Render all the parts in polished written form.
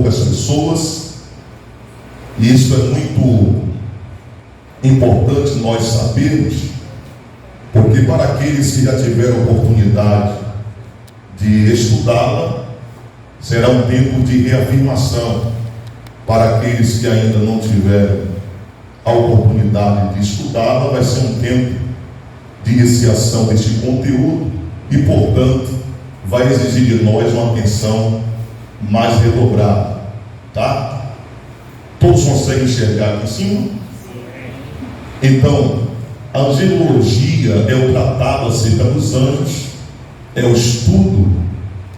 poucas pessoas, e isso é muito importante nós sabermos, porque para aqueles que já tiveram oportunidade de estudá-la, será um tempo de reafirmação. Para aqueles que ainda não tiveram a oportunidade de estudá-la, vai ser um tempo de iniciação deste conteúdo e, portanto, vai exigir de nós uma atenção mais redobrada, tá? Todos conseguem enxergar aqui em cima? Então, a angelologia é o tratado acerca dos anjos, é o estudo,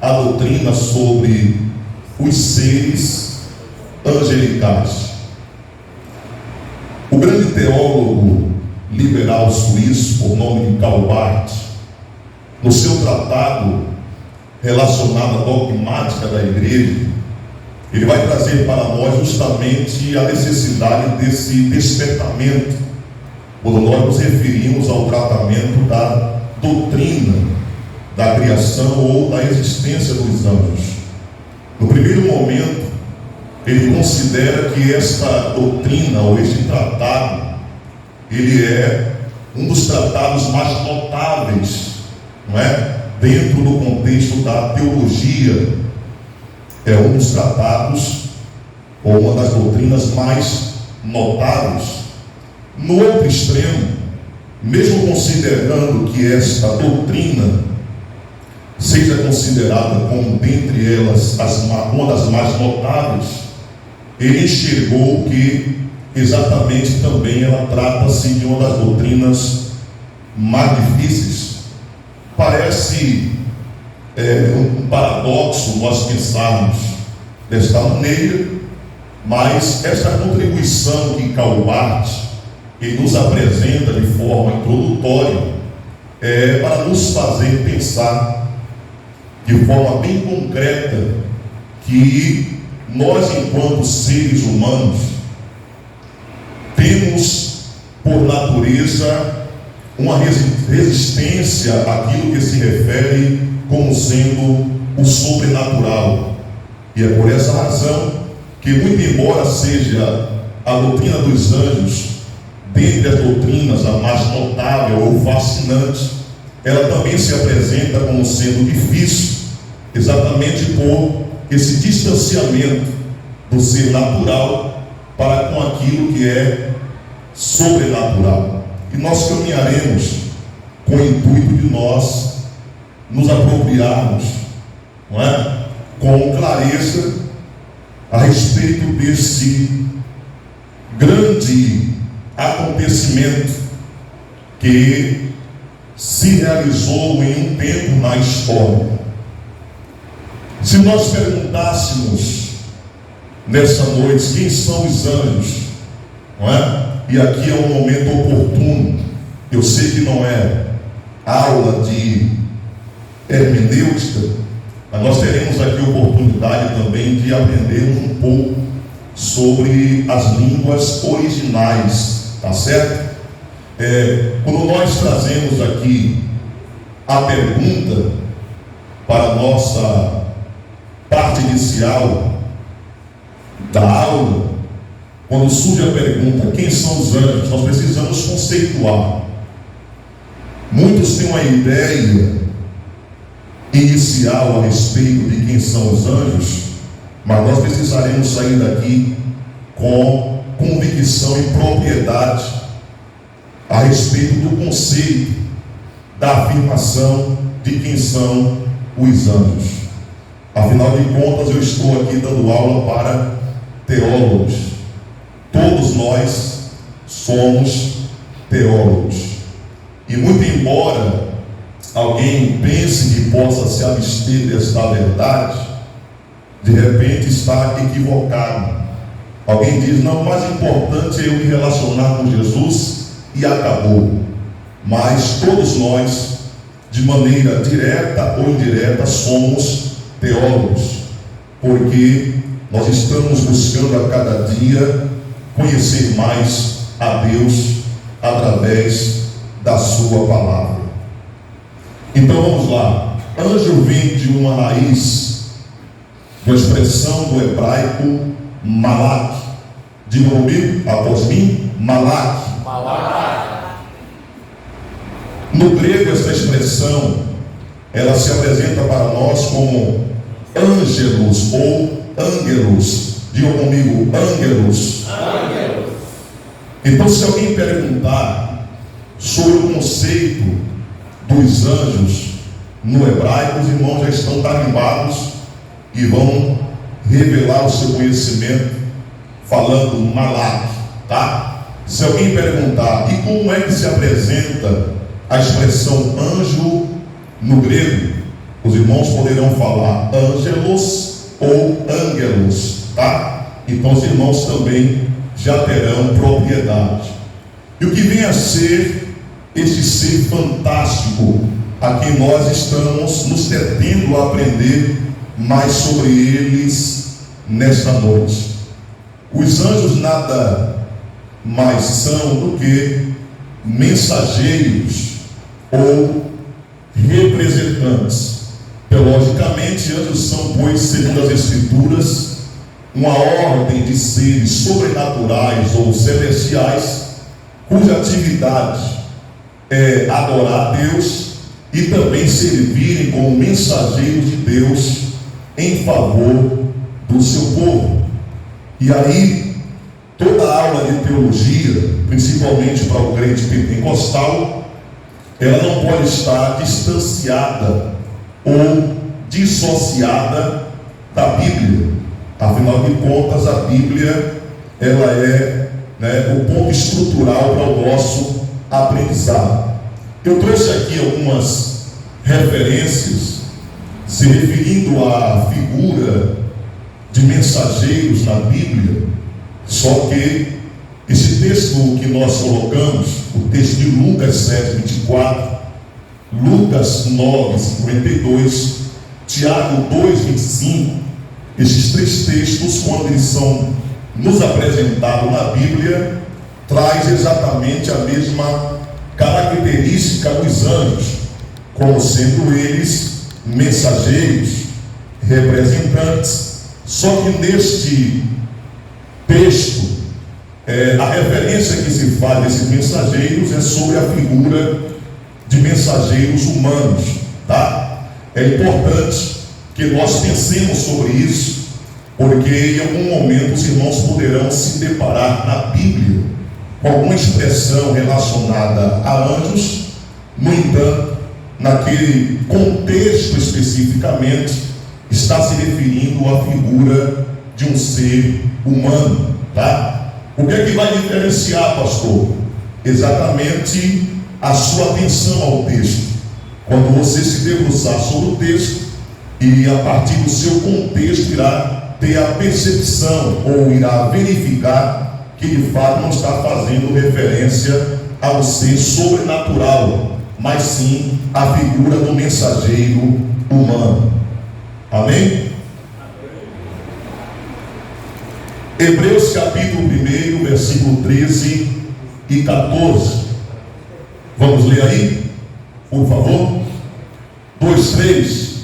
a doutrina sobre os seres angelicais. O grande teólogo liberal suíço, por nome de Karl Barth, no seu tratado relacionado à dogmática da igreja, ele vai trazer para nós justamente a necessidade desse despertamento, quando nós nos referimos ao tratamento da doutrina da criação ou da existência dos anjos. No primeiro momento, ele considera que esta doutrina ou este tratado, ele é um dos tratados mais notáveis, não é? Dentro do contexto da teologia, é um dos tratados ou uma das doutrinas mais notáveis. No outro extremo, mesmo considerando que esta doutrina seja considerada como dentre elas uma das mais notáveis, ele enxergou que exatamente também ela trata-se de uma das doutrinas mais difíceis. Parece um paradoxo nós pensarmos desta maneira, mas esta contribuição que Karl Barth ele nos apresenta de forma introdutória é para nos fazer pensar de forma bem concreta que nós, enquanto seres humanos, temos por natureza uma resistência àquilo que se refere como sendo o sobrenatural. E é por essa razão que, muito embora seja a doutrina dos anjos, dentre as doutrinas a mais notável ou fascinante, ela também se apresenta como sendo difícil, exatamente por esse distanciamento do ser natural para com aquilo que é sobrenatural. E nós caminharemos com o intuito de nós nos apropriarmos, não é? Com clareza a respeito desse grande acontecimento que se realizou em um tempo na história. Se nós perguntássemos nessa noite quem são os anjos, não é? E aqui é um momento oportuno, eu sei que não é aula de hermenêutica, mas nós teremos aqui a oportunidade também de aprendermos um pouco sobre as línguas originais, tá certo? Quando nós trazemos aqui a pergunta para a nossa parte inicial da aula, quando surge a pergunta, quem são os anjos? Nós precisamos conceituar. Muitos têm uma ideia inicial a respeito de quem são os anjos, mas nós precisaremos sair daqui com convicção e propriedade a respeito do conceito da afirmação de quem são os anjos. Afinal de contas, eu estou aqui dando aula para teólogos. Todos nós somos teólogos. E muito embora alguém pense que possa se abster desta verdade, de repente está equivocado. Alguém diz, não, o mais importante é eu me relacionar com Jesus e acabou. Mas todos nós, de maneira direta ou indireta, somos teólogos, porque nós estamos buscando a cada dia conhecer mais a Deus através da sua palavra. Então vamos lá. Anjo vem de uma raiz de uma expressão do hebraico malak. Diga comigo, após mim, malak. No grego, essa expressão, ela se apresenta para nós como ângelos ou ângelos. Diga comigo, ângelos. Então, se alguém perguntar sobre o conceito dos anjos no hebraico, os irmãos já estão tarimbados e vão revelar o seu conhecimento falando malak, tá? Se alguém perguntar, e como é que se apresenta a expressão anjo no grego, os irmãos poderão falar ângelos ou ângelos, tá? Então os irmãos também já terão propriedade. E o que vem a ser este ser fantástico a quem nós estamos nos detendo a aprender mais sobre eles nesta noite. Os anjos nada mais são do que mensageiros ou representantes. Teologicamente, anjos são, pois, segundo as Escrituras, uma ordem de seres sobrenaturais ou celestiais, cuja atividade é adorar a Deus e também servirem como mensageiros de Deus em favor do seu povo. E aí, toda a aula de teologia, principalmente para o crente pentecostal, ela não pode estar distanciada ou dissociada da Bíblia. Afinal de contas, a Bíblia, ela é o ponto estrutural para o nosso aprendizado. Eu trouxe aqui algumas referências se referindo à figura de mensageiros na Bíblia, só que esse texto que nós colocamos, o texto de Lucas 7, 24, Lucas 9, 52, Tiago 2, 25, esses três textos, quando eles são nos apresentados na Bíblia, traz exatamente a mesma característica dos anjos, como sendo eles mensageiros, representantes. Só que neste texto, a referência que se faz desses mensageiros é sobre a figura de mensageiros humanos, tá? É importante que nós pensemos sobre isso, porque em algum momento os irmãos poderão se deparar na Bíblia com alguma expressão relacionada a anjos. No entanto, naquele contexto especificamente, está se referindo à figura de um ser humano, tá? O que é que vai diferenciar, pastor? Exatamente a sua atenção ao texto. Quando você se debruçar sobre o texto e a partir do seu contexto irá ter a percepção ou irá verificar que de fato não está fazendo referência ao ser sobrenatural, mas sim à figura do mensageiro humano. Amém? Hebreus capítulo 1, versículo 13 e 14. Vamos ler aí? Por favor. 2, 3.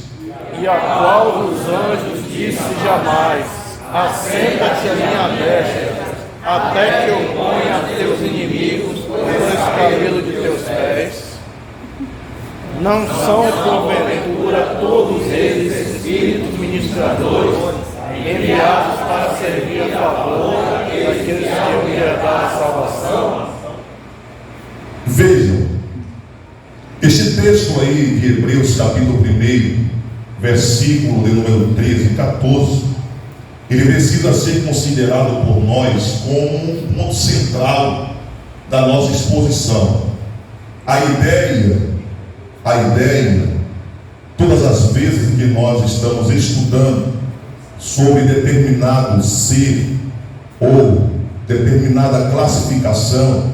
E a qual dos anjos disse jamais: assenta-te à minha destra, até que eu ponha teus inimigos pelos escabelos de teus pés. Não são porventura todos eles espíritos ministradores, enviados para servir a favor daqueles que hão de herdar a salvação? Vejam, este texto aí de Hebreus capítulo 1, versículo de número 13 e 14, ele precisa ser considerado por nós como um ponto central da nossa exposição. A ideia, todas as vezes que nós estamos estudando sobre determinado ser ou determinada classificação,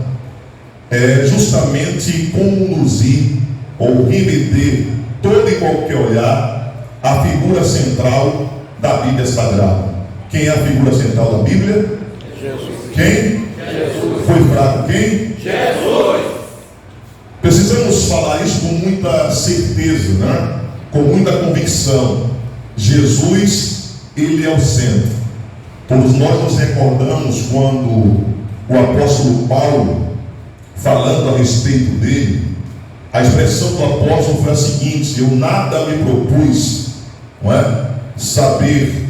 é justamente conduzir ou remeter todo e qualquer olhar à figura central da Bíblia Sagrada. Quem é a figura central da Bíblia? Jesus. Quem? Jesus. Foi fraco quem? Jesus. Precisamos falar isso com muita certeza, né? Com muita convicção. Jesus Ele é o centro. Todos nós nos recordamos quando o apóstolo Paulo, falando a respeito dele, a expressão do apóstolo foi a seguinte: eu nada me propus, não é, saber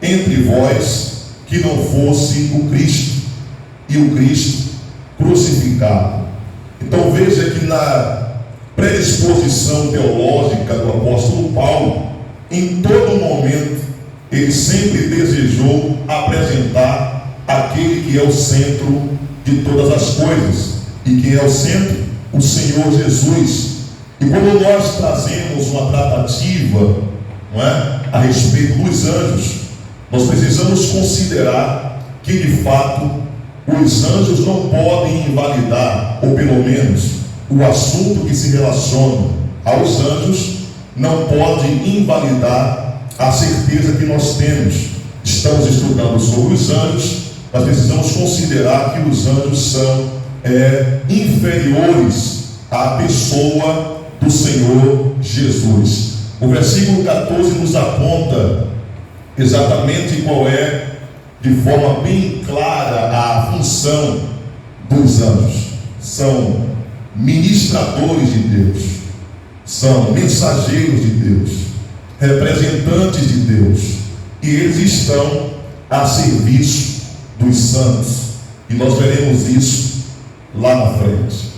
entre vós que não fosse o Cristo e o Cristo crucificado. Então veja que na predisposição teológica do apóstolo Paulo, em todo momento ele sempre desejou apresentar aquele que é o centro de todas as coisas. E quem é o centro? O Senhor Jesus. E quando nós trazemos uma tratativa, não é, a respeito dos anjos, nós precisamos considerar que de fato os anjos não podem invalidar, ou pelo menos o assunto que se relaciona aos anjos não pode invalidar a certeza que nós temos. Estamos estudando sobre os anjos, mas precisamos considerar que os anjos são inferiores à pessoa do Senhor Jesus. O versículo 14 nos aponta exatamente qual é, de forma bem clara, a função dos anjos. São ministradores de Deus, são mensageiros de Deus, representantes de Deus, e eles estão a serviço dos santos, e nós veremos isso lá na frente.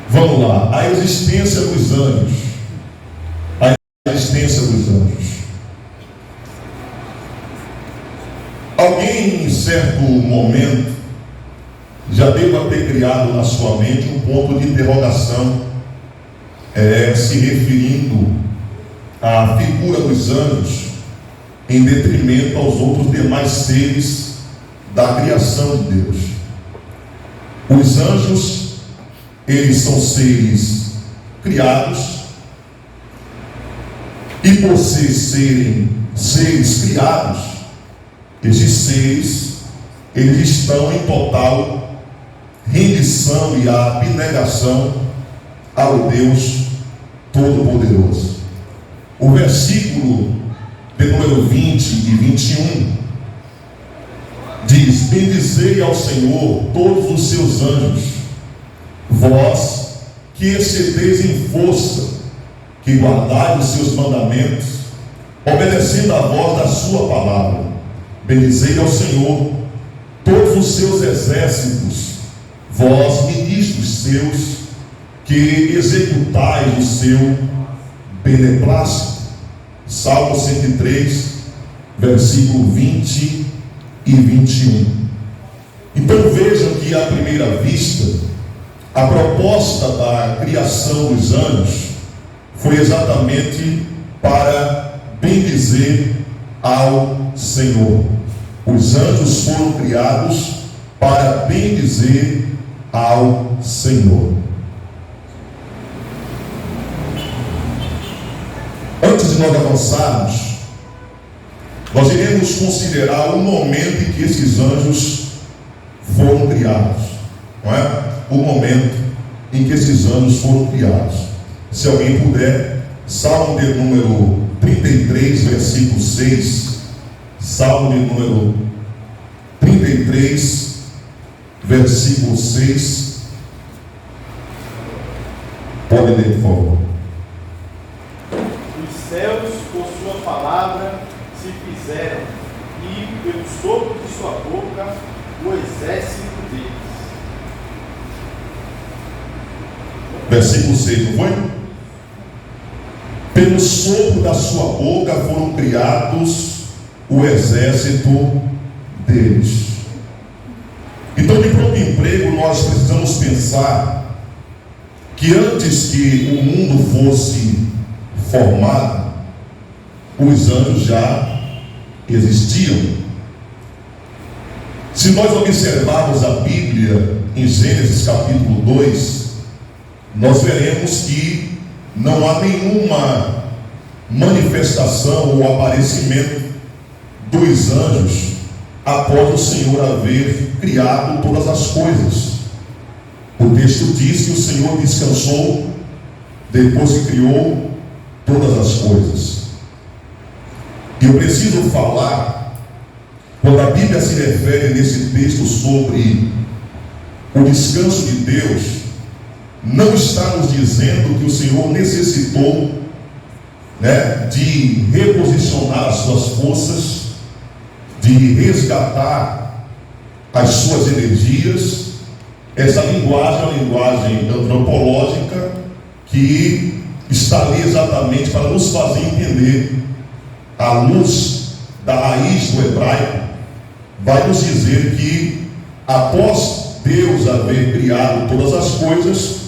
Vamos lá, a existência dos anjos. A existência dos anjos. Alguém, em certo momento, já deva ter criado na sua mente um ponto de interrogação, se referindo à figura dos anjos em detrimento aos outros demais seres da criação de Deus. Os anjos, eles são seres criados, e por serem seres criados, esses seres, eles estão em total rendição e abnegação ao Deus Todo-Poderoso. O versículo de número 20 e 21 diz: bendizei ao Senhor todos os seus anjos, vós que excedeis em força, que guardai os seus mandamentos, obedecendo a voz da sua palavra. Bendizei ao Senhor todos os seus exércitos, vós ministros seus, que executais o seu beneplácito. Salmo 103, versículo 20 e 21. Então vejam que à primeira vista, a proposta da criação dos anjos foi exatamente para bendizer ao Senhor. Os anjos foram criados para bendizer ao Senhor. Antes de nós avançarmos, nós iremos considerar o momento em que esses anjos foram criados, não é? O momento em que esses anjos foram criados. Se alguém puder, Salmo de número 33, versículo 6. Salmo de número 33, versículo 6. Pode ler, por favor. Os céus, por sua palavra, se fizeram, e pelo sopro de sua boca, o exército deles. Versículo 6, não foi? Pelo sopro da sua boca foram criados o exército deles. Então, de pronto emprego, nós precisamos pensar que antes que o mundo fosse formado, os anjos já existiam. Se nós observarmos a Bíblia em Gênesis capítulo 2, nós veremos que não há nenhuma manifestação ou aparecimento dos anjos após o Senhor haver criado todas as coisas. O texto diz que o Senhor descansou depois que criou todas as coisas. E eu preciso falar, quando a Bíblia se refere nesse texto sobre o descanso de Deus, não está nos dizendo que o Senhor necessitou, de reposicionar as suas forças, de resgatar as suas energias. Essa linguagem é uma linguagem antropológica que está ali exatamente para nos fazer entender, à luz da raiz do hebraico, vai nos dizer que após Deus haver criado todas as coisas,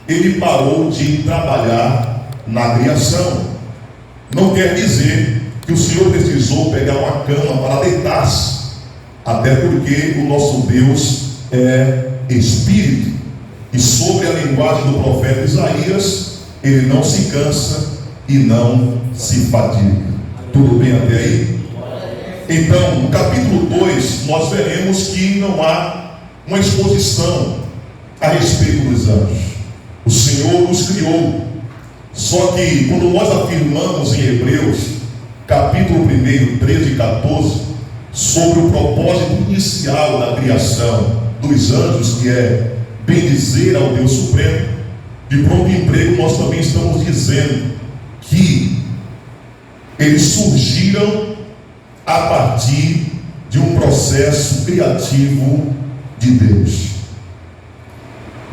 ele parou de trabalhar na criação. Não quer dizer que o Senhor precisou pegar uma cama para deitar-se, até porque o nosso Deus é Espírito, e sobre a linguagem do profeta Isaías, ele não se cansa e não se fadiga. Tudo bem até aí? Então, no capítulo 2, nós veremos que não há uma exposição a respeito dos anjos. O Senhor os criou. Só que quando nós afirmamos em Hebreus, capítulo 1, 13 e 14, sobre o propósito inicial da criação dos anjos, que é bendizer ao Deus Supremo, de pronto emprego nós também estamos dizendo que eles surgiram a partir de um processo criativo de Deus.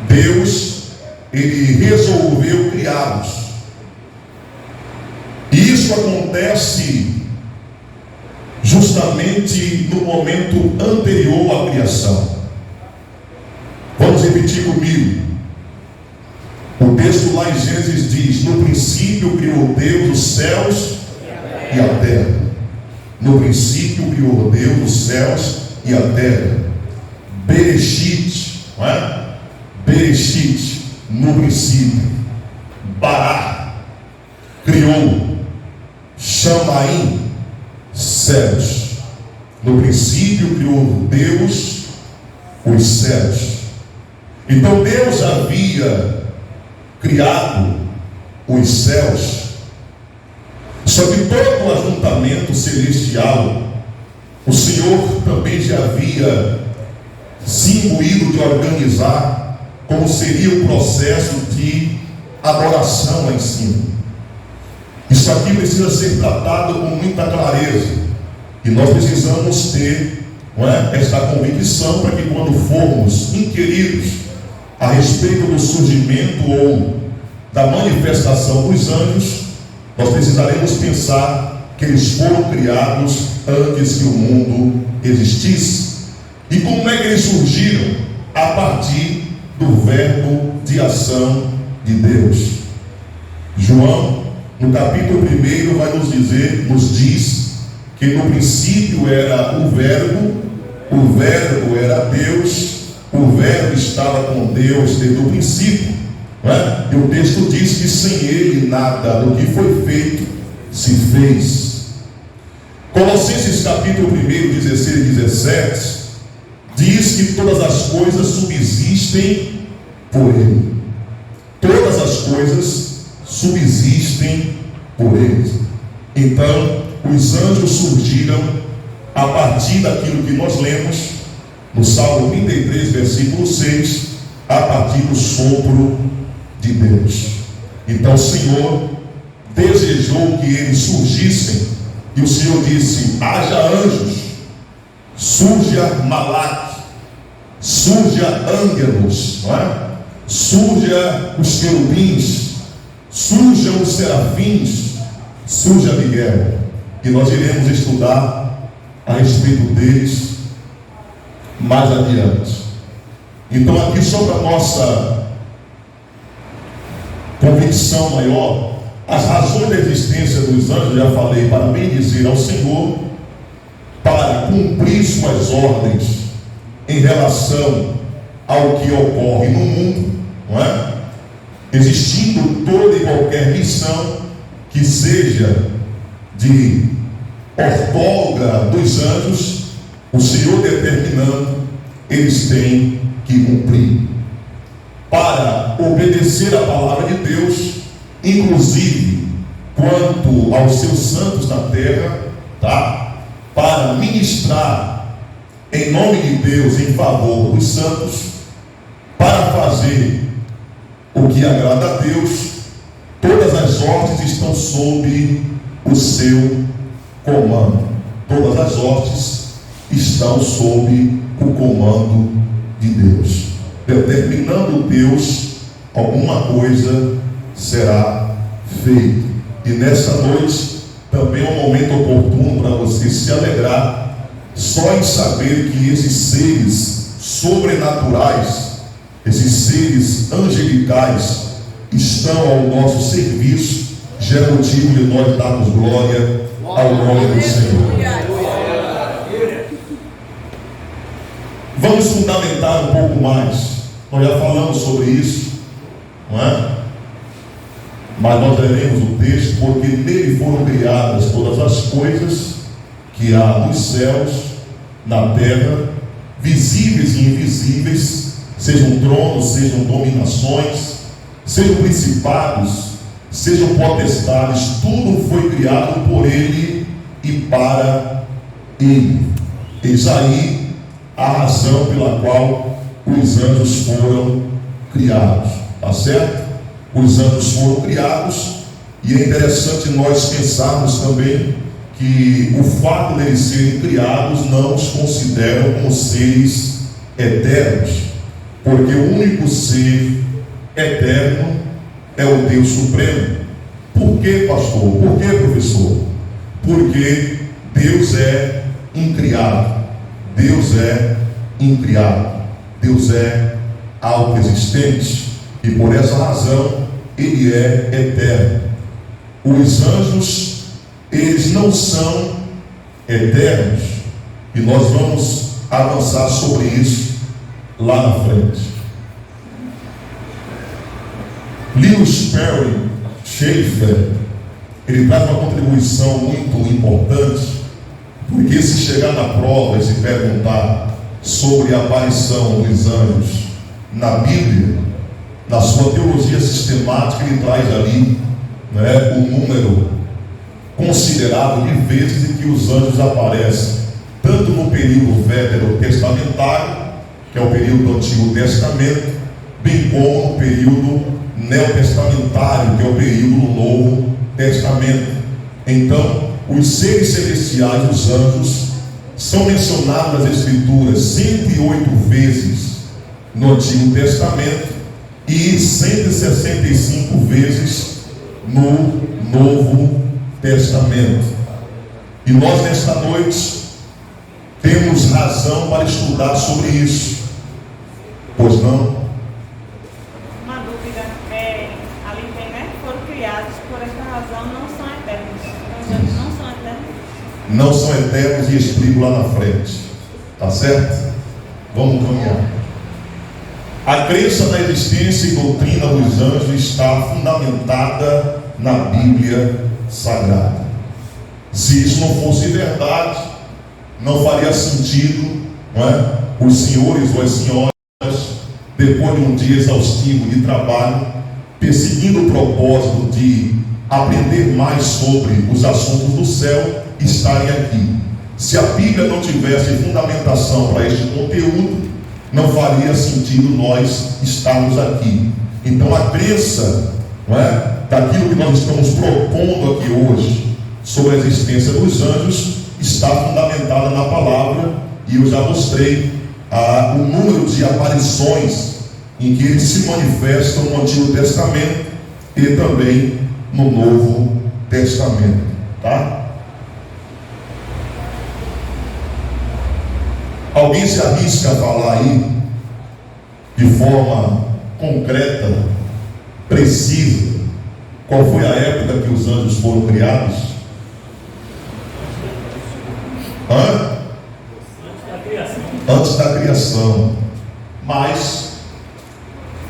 Deus, ele resolveu criá-los. E isso acontece justamente no momento anterior à criação. Vamos repetir comigo. O texto lá em Gênesis diz: no princípio criou Deus os céus e a terra. No princípio criou Deus os céus e a terra. Bereshit, não é? Bereshit, no princípio. Bará, criou. Chamaim, céus. No princípio criou Deus os céus. Então Deus havia criado os céus. Só que todo o ajuntamento celestial, o Senhor também já havia se imbuído de organizar como seria o processo de adoração lá em cima. Isso aqui precisa ser tratado com muita clareza, e nós precisamos ter esta convicção para que quando formos inquiridos a respeito do surgimento ou da manifestação dos anjos, nós precisaremos pensar que eles foram criados antes que o mundo existisse. E como é que eles surgiram? A partir do verbo de ação de Deus. João, no capítulo 1, vai nos diz que no princípio era o verbo era Deus, o verbo estava com Deus desde o princípio. E o texto diz que sem ele nada do que foi feito se fez. Colossenses capítulo 1, 16 e 17 diz que todas as coisas subsistem por ele. Todas as coisas subsistem por ele. Então, os anjos surgiram a partir daquilo que nós lemos no Salmo 33, versículo 6, a partir do sopro de Deus. Então o Senhor desejou que eles surgissem, e o Senhor disse: haja anjos, surja Malaque, surja ângelos, surja os querubins, surjam os serafins, surja Miguel. E nós iremos estudar a respeito deles mais adiante. Então aqui, sobre a nossa convicção maior, as razões da existência dos anjos, já falei, para bendizer ao Senhor, para cumprir suas ordens em relação ao que ocorre no mundo, existindo toda e qualquer missão que seja de ortóloga dos anjos, o Senhor determinando, eles têm que cumprir. para obedecer a palavra de Deus, inclusive quanto aos seus santos na terra, tá? Para ministrar em nome de Deus em favor dos santos, para fazer o que agrada a Deus. Todas as hostes estão sob o seu comando. Todas as hostes estão sob o comando de Deus. Determinando Deus, alguma coisa será feita. E nessa noite também é um momento oportuno para você se alegrar só em saber que esses seres sobrenaturais, esses seres angelicais estão ao nosso serviço. Já é motivo de nós darmos glória ao nome do Senhor. Vamos fundamentar um pouco mais. Nós já falamos sobre isso, não é? Mas nós leremos o texto, porque nele foram criadas todas as coisas que há nos céus, na terra, visíveis e invisíveis, sejam tronos, sejam dominações, sejam principados, sejam potestades. Tudo foi criado por ele e para ele. Eis aí a razão pela qual os anjos foram criados, tá certo? Os anjos foram criados, e é interessante nós pensarmos também que o fato deles serem criados não os consideram como seres eternos, porque o único ser eterno é o Deus Supremo. Por que, pastor? Por que, professor? Porque Deus é incriado. Deus é incriado. Deus é autoexistente, e por essa razão ele é eterno. Os anjos, eles não são eternos, e nós vamos avançar sobre isso lá na frente. Lewis Perry Schaeffer, ele traz uma contribuição muito importante, porque se chegar na prova e se perguntar sobre a aparição dos anjos na Bíblia, na sua teologia sistemática, ele traz ali, né, o número considerável de vezes em que os anjos aparecem, tanto no período veterotestamentário, que é o período do Antigo Testamento, bem como no período neotestamentário, que é o período do Novo Testamento. Então, os seres celestiais, os anjos, são mencionados nas Escrituras 108 vezes no Antigo Testamento e 165 vezes no Novo Testamento. E nós nesta noite temos razão para estudar sobre isso. Pois não? Uma dúvida, ali tem, né? Foram criados, por esta razão não são eternos. Os anjos não são eternos? Não são eternos, e explico lá na frente. Tá certo? Vamos caminhar. A crença na existência e doutrina dos anjos está fundamentada na Bíblia Sagrada. Se isso não fosse verdade, não faria sentido, não é? Os senhores ou as senhoras, depois de um dia exaustivo de trabalho, perseguindo o propósito de aprender mais sobre os assuntos do céu, estarem aqui. Se a Bíblia não tivesse fundamentação para este conteúdo, não faria sentido nós estarmos aqui. Então a crença, não é, daquilo que nós estamos propondo aqui hoje sobre a existência dos anjos está fundamentada na palavra, e eu já mostrei o número de aparições em que eles se manifestam no Antigo Testamento e também no Novo Testamento, tá? Alguém se arrisca a falar aí de forma concreta, precisa, qual foi a época que os anjos foram criados? Antes da criação. Mas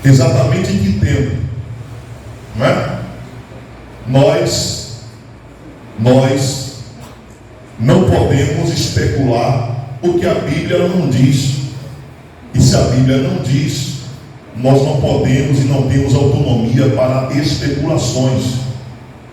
exatamente em que tempo? Não é? Nós não podemos especular o que a Bíblia não diz. E se a Bíblia não diz, nós não podemos e não temos autonomia para especulações.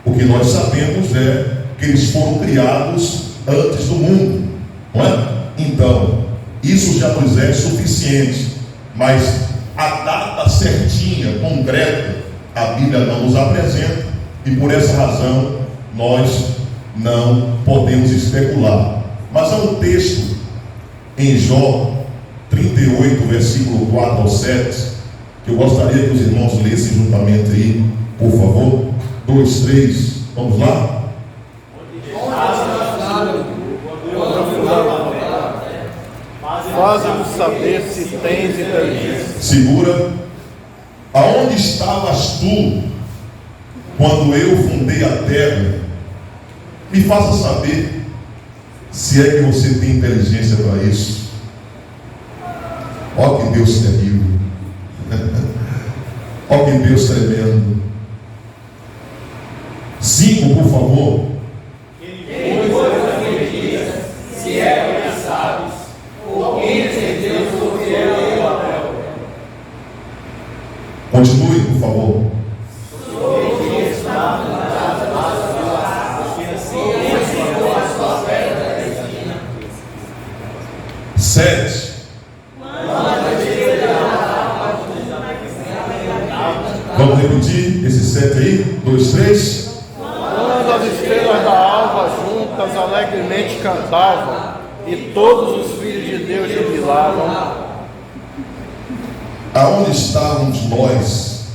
O que nós sabemos é que eles foram criados antes do mundo, não é? Então, isso já nos é suficiente, mas a data certinha, concreta, a Bíblia não nos apresenta, e por essa razão nós não podemos especular. Mas há um texto em Jó 38, versículo 4 ao 7, que eu gostaria que os irmãos lessem juntamente aí, por favor. 2, 3, vamos lá? Faz-nos saber se tens inteligência. Segura. Aonde estavas tu quando eu fundei a terra? Me faça saber se é que você tem inteligência para isso. Ó que Deus terrível. Ó que Deus tremendo. 5, por favor. Quem coisa que diz, se é o que sabes, ou quem é Deus porque é o papel. Continue, por favor. Sete. Vamos repetir esse 7 aí? 2, 3. Quando as estrelas da alva juntas alegremente cantavam, e todos os filhos de Deus jubilavam. Aonde estávamos nós?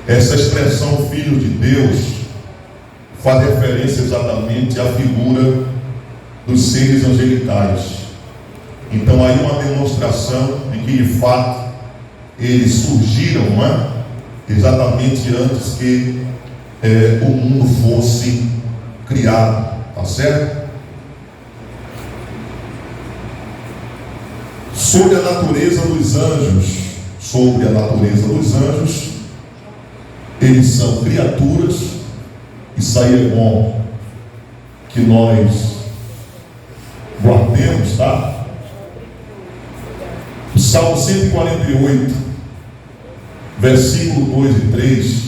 Essa expressão filho de Deus faz referência exatamente à figura dos seres angelicais. Então aí uma demonstração de que de fato eles surgiram, não é? Exatamente antes que o mundo fosse criado, tá certo? Sobre a natureza dos anjos, eles são criaturas. Isso aí é bom que nós guardemos, tá? O Salmo 148, versículo 2 e 3,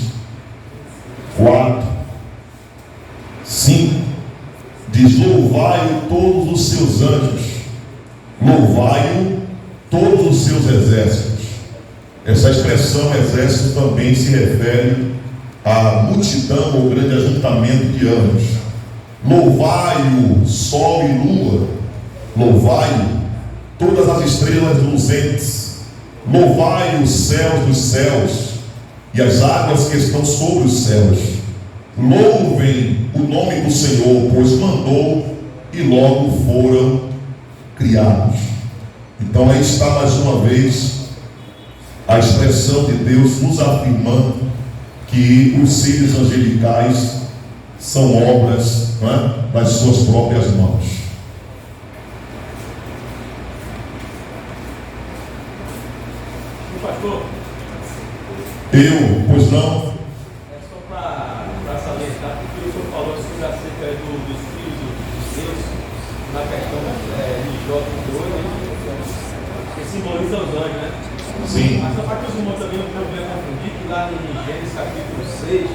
4, 5, diz: louvai-o todos os seus anjos, louvai-o todos os seus exércitos. Essa expressão exército também se refere à multidão ou grande ajuntamento de anjos. Louvai-o sol e lua, louvai-o todas as estrelas luzentes, louvai os céus dos céus e as águas que estão sobre os céus. Louvem o nome do Senhor, pois mandou e logo foram criados. Então aí está mais uma vez a expressão de Deus nos afirmando que os seres angelicais são obras, não é, das suas próprias mãos. Pastor, Pois não? é só para salientar, porque o senhor falou sobre acerca dos filhos de Deus, na questão de Jó 2, que simboliza os anjos, né? Sim. Mas só para que os irmãos também não venham confundir, que lá em Gênesis capítulo 6,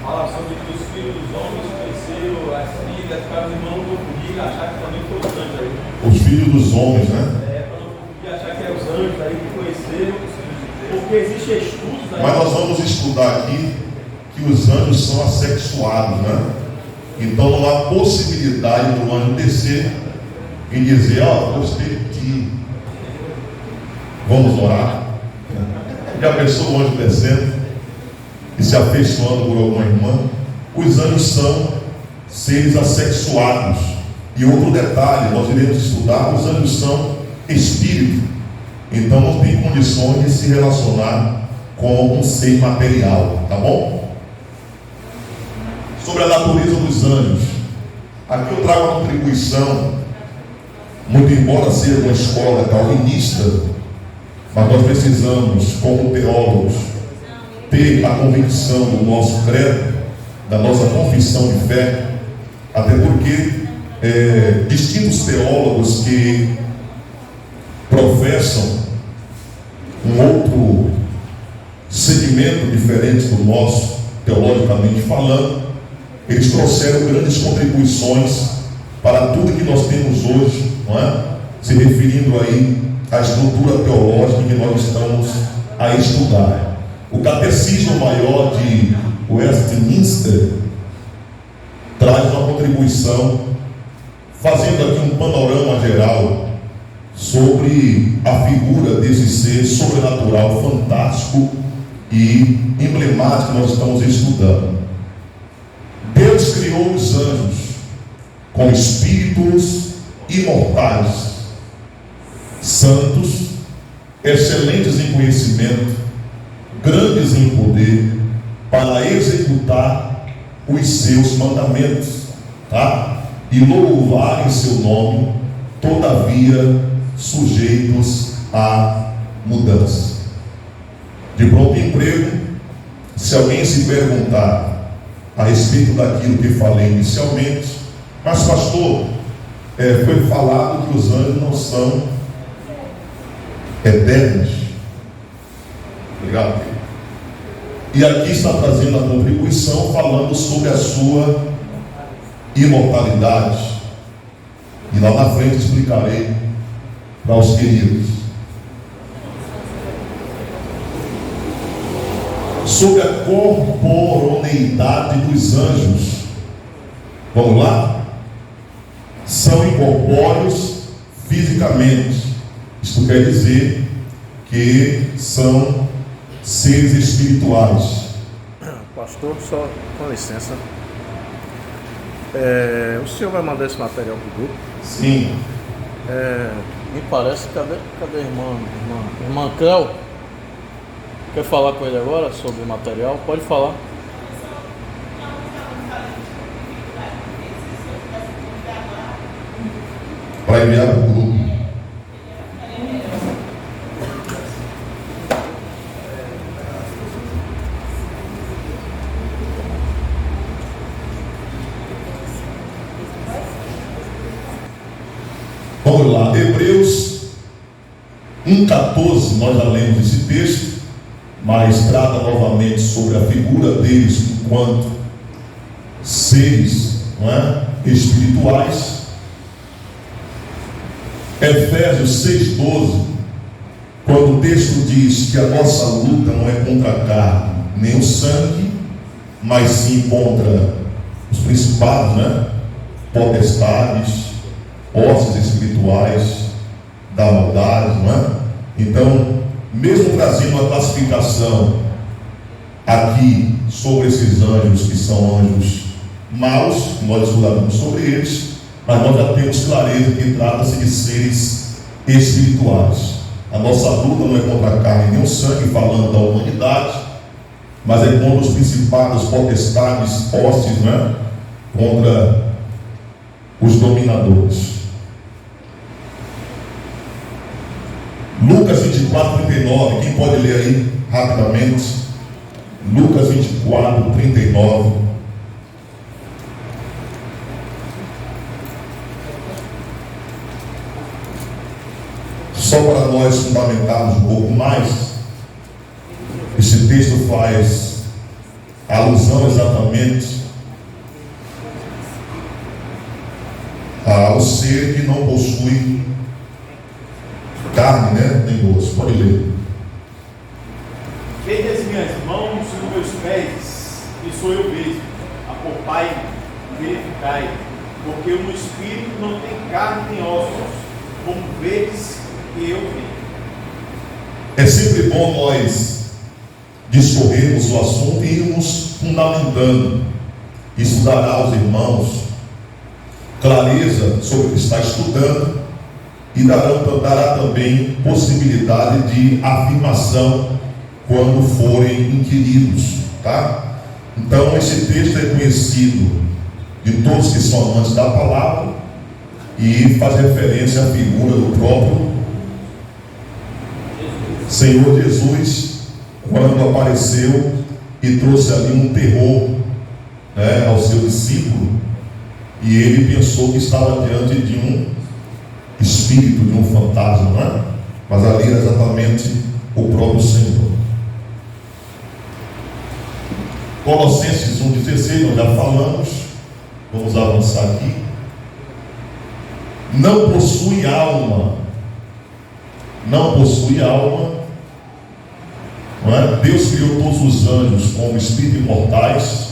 fala sobre que os filhos dos homens conheceram as filhas, para os irmãos não confundir e achar que também foi os anjos aí. Os filhos dos homens, né? Para não confundir e achar que é os anjos aí que conheceram, porque existem estudos aí. Mas nós vamos estudar aqui que os anjos são assexuados, né? Então não há possibilidade do anjo descer e dizer: gostei de ti, vamos orar. Já pensou o anjo descendo e se afeiçoando por alguma irmã? Os anjos são seres assexuados. E outro detalhe, nós iremos estudar: os anjos são espírito. Então não tem condições de se relacionar com um ser material, tá bom? Sobre a natureza dos anjos, aqui eu trago uma contribuição, muito embora seja uma escola calvinista, mas nós precisamos, como teólogos, ter a convicção do nosso credo, da nossa confissão de fé, até porque distintos teólogos que professam um outro segmento diferente do nosso, teologicamente falando. Eles trouxeram grandes contribuições para tudo que nós temos hoje, não é? Se referindo aí à estrutura teológica que nós estamos a estudar. O Catecismo Maior de Westminster traz uma contribuição, fazendo aqui um panorama geral sobre a figura desse ser sobrenatural, fantástico e emblemático que nós estamos estudando. Deus criou os anjos com espíritos imortais, santos, excelentes em conhecimento, grandes em poder, para executar os seus mandamentos, tá? E louvarem seu nome, todavia sujeitos a mudança. De pronto emprego, se alguém se perguntar a respeito daquilo que falei inicialmente, mas pastor, foi falado que os anjos não são eternos. Obrigado. E aqui está trazendo a contribuição falando sobre a sua imortalidade. E lá na frente explicarei para os queridos sobre a corporeidade dos anjos. Vamos lá? São incorpóreos fisicamente. Isto quer dizer que são seres espirituais. Pastor, só com licença. O senhor vai mandar esse material para o grupo? Sim. Me parece, cadê a irmã Cléo? Quer falar com ele agora sobre o material? Pode falar. Para enviar para o grupo. Vamos lá, Hebreus 1,14, nós já lemos esse texto, mas trata novamente sobre a figura deles enquanto seres, não é? Espirituais. Efésios 6,12, quando o texto diz que a nossa luta não é contra a carne nem o sangue, mas sim contra os principados, né? Potestades, hostes espirituais da maldade, não é? Então, mesmo trazendo a classificação aqui sobre esses anjos que são anjos maus, nós estudaremos sobre eles, mas nós já temos clareza que trata-se de seres espirituais. A nossa luta não é contra a carne nem o sangue, falando da humanidade, mas é contra os principados, potestades, hostes, né? Contra os dominadores. Lucas 24, 39, quem pode ler aí rapidamente? Lucas 24, 39. Só para nós fundamentarmos um pouco mais, esse texto faz alusão exatamente ao ser que não possui carne, né? Nem osso. Pode ler. Vede as minhas mãos e os meus pés, e sou eu mesmo. Apalpai, verificai, porque o meu espírito não tem carne nem ossos, como vedes que eu vi. É sempre bom nós discorrermos o assunto e irmos fundamentando. Isso dará aos irmãos clareza sobre o que está estudando e dará também possibilidade de afirmação quando forem inquiridos, tá? Então esse texto é conhecido de todos que são amantes da palavra e faz referência à figura do próprio Senhor Jesus, quando apareceu e trouxe ali um terror, né, ao seu discípulo, e ele pensou que estava diante de um espírito, de um fantasma, né? Mas ali era exatamente o próprio Senhor. Colossenses 1,16, nós já falamos, vamos avançar aqui. Não possui alma, não possui alma, não é? Deus criou todos os anjos como espíritos imortais,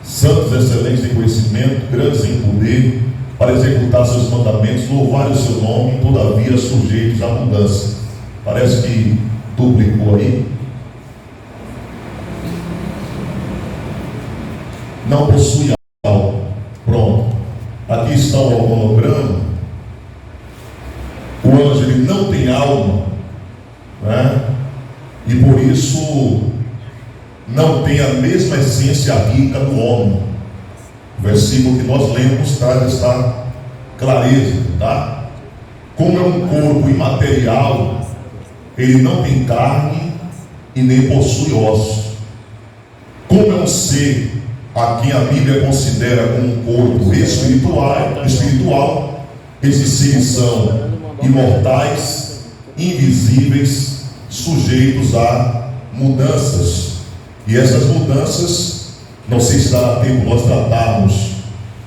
santos, excelentes em conhecimento, grandes em poder, para executar seus mandamentos, louvar o seu nome, todavia sujeitos à mudança. Parece que duplicou aí. Não possui alma. Pronto. Aqui está o monograma. O anjo, ele não tem alma, né? E por isso não tem a mesma essência rica do homem. O versículo que nós lemos traz esta clareza, tá? Como é um corpo imaterial, ele não tem carne e nem possui ossos. Como é um ser a quem a Bíblia considera como um corpo espiritual, esses seres são imortais, invisíveis, sujeitos a mudanças. E essas mudanças, não sei se dará tempo nós tratarmos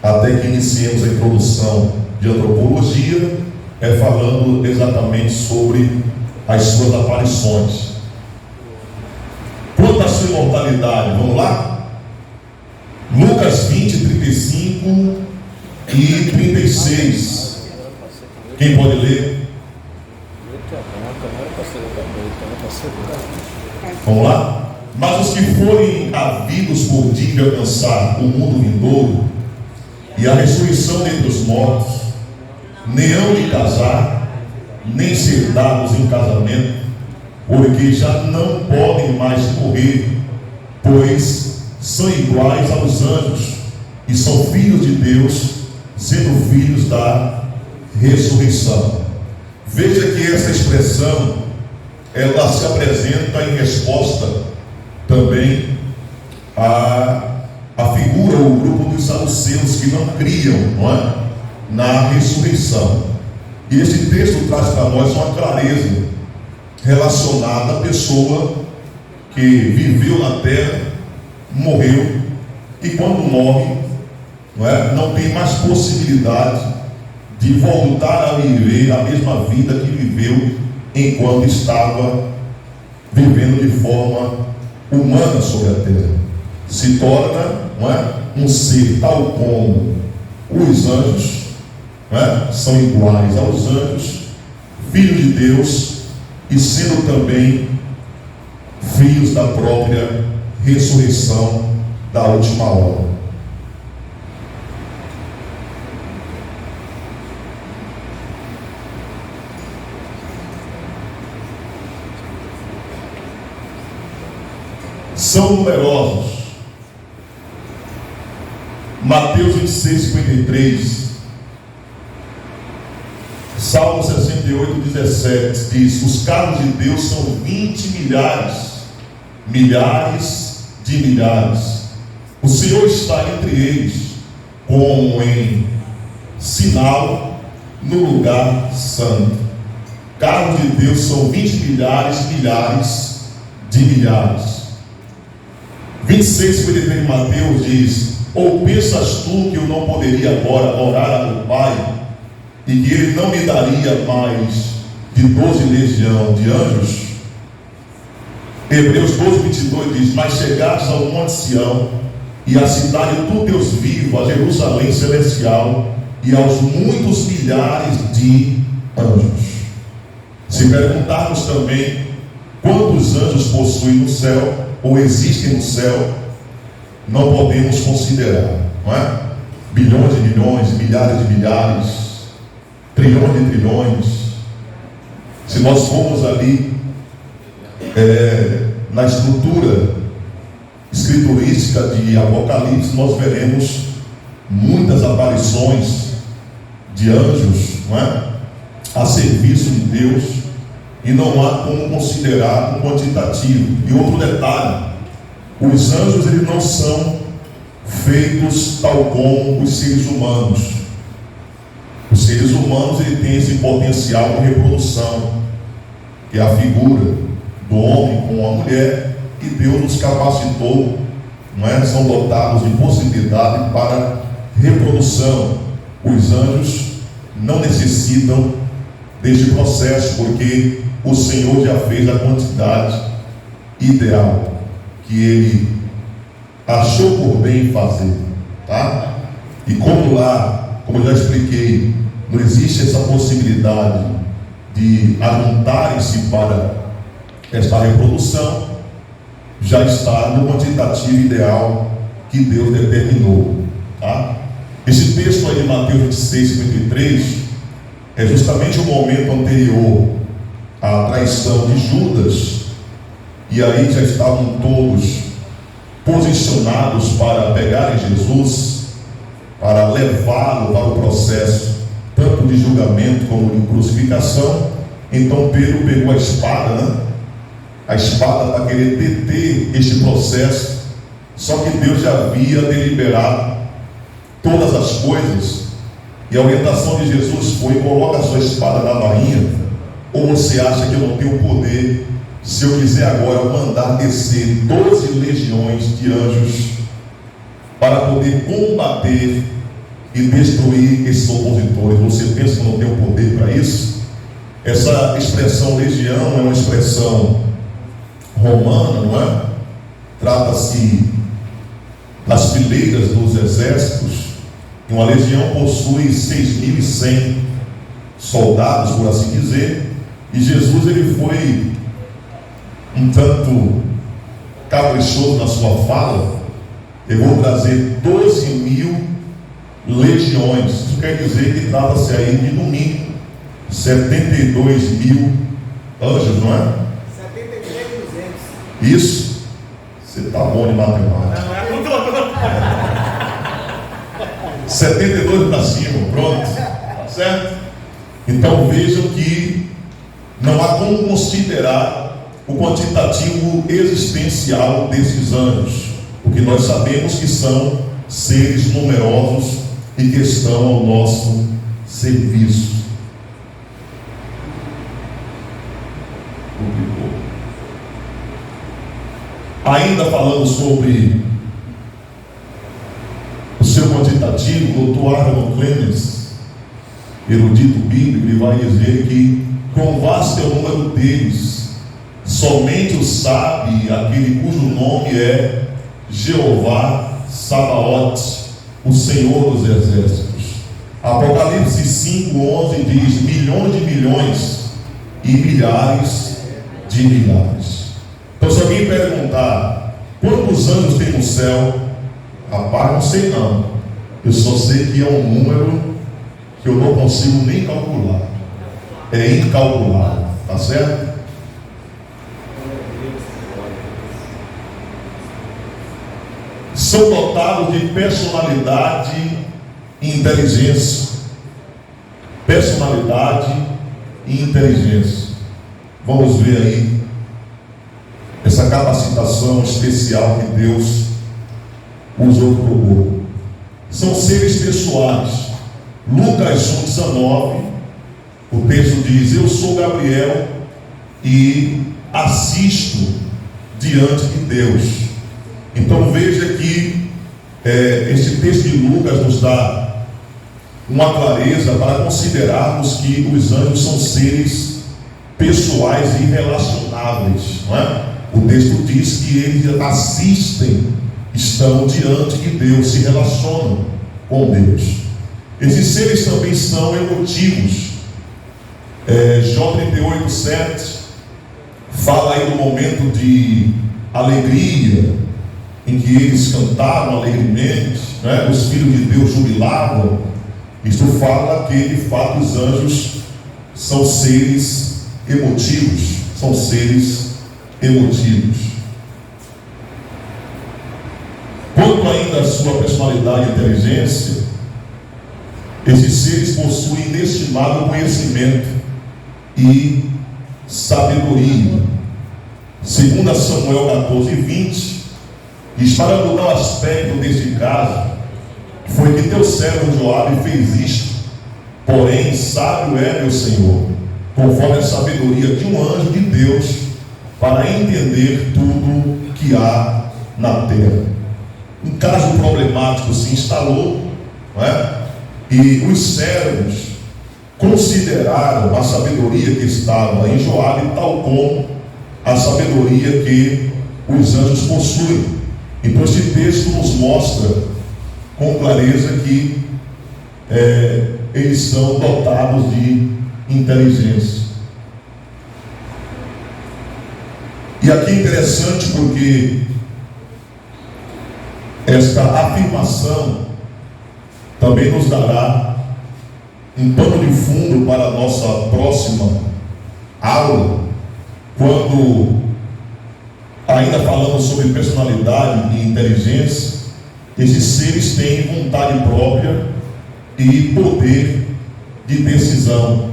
até que iniciemos a introdução de antropologia, falando exatamente sobre as suas aparições. Quanto à sua imortalidade, vamos lá? Lucas 20, 35 e 36. Quem pode ler? Vamos lá? Mas os que forem havidos por digno de alcançar o mundo vindouro e a ressurreição dentre os mortos, nem hão de casar, nem ser dados em casamento, porque já não podem mais morrer, pois são iguais aos anjos e são filhos de Deus, sendo filhos da ressurreição. Veja que essa expressão, ela se apresenta em resposta também à figura, o grupo dos saduceus que não criam, não é, na ressurreição. E esse texto traz para nós uma clareza relacionada à pessoa que viveu na terra, morreu, e quando morre, não tem mais possibilidade de voltar a viver a mesma vida que viveu enquanto estava vivendo de forma humana sobre a terra. Se torna um ser tal como os anjos, são iguais aos anjos, filhos de Deus, e sendo também filhos da própria ressurreição da última hora. São numerosos. Mateus 26, 53, Salmo 68, 17 diz: os carros de Deus são 20 milhares, milhares de milhares. O Senhor está entre eles, como em sinal no lugar santo. Carros de Deus são 20 milhares, milhares de milhares. 26, 53 de Mateus diz: ou pensas tu que eu não poderia agora orar a meu Pai, e que Ele não me daria mais de 12 legião de anjos? Hebreus 12, 22 diz: mas chegaste ao monte Sião, e à cidade do Deus vivo, a Jerusalém celestial, e aos muitos milhares de anjos. Se perguntarmos também quantos anjos possuem no céu, ou existem no céu, não podemos considerar, não é? Bilhões de bilhões, milhares de milhares, trilhões de trilhões. Se nós formos ali na estrutura escriturística de Apocalipse, nós veremos muitas aparições de anjos, não é? A serviço de Deus, e não há como considerar um quantitativo. E outro detalhe: os anjos, eles não são feitos tal como os seres humanos. Os seres humanos, eles têm esse potencial de reprodução, que é a figura do homem com a mulher, e Deus nos capacitou, não é? São dotados de possibilidade para reprodução. Os anjos não necessitam deste processo, porque o Senhor já fez a quantidade ideal que Ele achou por bem fazer, tá? E como eu já expliquei, não existe essa possibilidade de ajuntarem-se para esta reprodução, já está no quantitativo ideal que Deus determinou, tá? Esse texto aí de Mateus 26, 53 é justamente o momento anterior à traição de Judas, e aí já estavam todos posicionados para pegarem Jesus, para levá-lo para o processo tanto de julgamento como de crucificação. Então Pedro pegou a espada, né? A espada para querer deter este processo, só que Deus já havia deliberado todas as coisas, e a orientação de Jesus foi: coloca a sua espada na bainha, ou você acha que eu não tenho poder, se eu quiser agora mandar descer 12 legiões de anjos para poder combater e destruir esses opositores? Você pensa que eu não tenho poder para isso? Essa expressão legião é uma expressão romana, não é? Trata-se das fileiras dos exércitos. Uma legião possui 6.100 soldados, por assim dizer, e Jesus ele foi um tanto caprichoso na sua fala. Eu vou trazer 12.000 legiões. Isso quer dizer que trata-se aí de, no mínimo, 72.000 anjos, não é? 73.200. Isso. Você está bom de matemática. 72 para cima, pronto, certo? Então vejam que não há como considerar o quantitativo existencial desses anjos, porque nós sabemos que são seres numerosos e que estão ao nosso serviço. Ainda falando sobre o seu quantitativo, o Dr. Arnold Clemens, erudito bíblico, ele vai dizer que quão vasto é o número deles, somente o sabe aquele cujo nome é Jeová Sabaote, o Senhor dos Exércitos. Apocalipse 5:11 diz: milhões de milhões e milhares de milhares. Então, se alguém perguntar quantos anjos tem no céu, rapaz, não sei não. Eu só sei que é um número que eu não consigo nem calcular. É incalculável, tá certo? São dotados de personalidade e inteligência. Personalidade e inteligência. Vamos ver aí essa capacitação especial que Deus usou para o povo. São seres pessoais. Lucas 1:19, o texto diz: eu sou Gabriel e assisto diante de Deus. Então veja que este texto de Lucas nos dá uma clareza para considerarmos que os anjos são seres pessoais e relacionáveis, não é? O texto diz que eles assistem, estão diante de Deus, se relacionam com Deus. Esses seres também são emotivos. Jó 38:7 fala aí do momento de alegria, em que eles cantaram alegremente, né? Os filhos de Deus jubilavam. Isto fala que de fato os anjos são seres emotivos, são seres emotivos. Quanto ainda à sua personalidade e inteligência, esses seres possuem inestimável conhecimento e sabedoria. 2 Samuel 14:20 diz: para mudar o aspecto deste caso, foi que teu servo Joabe fez isto, porém sábio é meu Senhor, conforme a sabedoria de um anjo de Deus para entender tudo que há na terra. Um caso problemático se instalou, não é? E os servos consideraram a sabedoria que estava em Joabe tal como a sabedoria que os anjos possuem. Então esse texto nos mostra com clareza que eles são dotados de inteligência. E aqui é interessante porque esta afirmação também nos dará um pano de fundo para a nossa próxima aula, quando ainda falamos sobre personalidade e inteligência. Esses seres têm vontade própria e poder de decisão.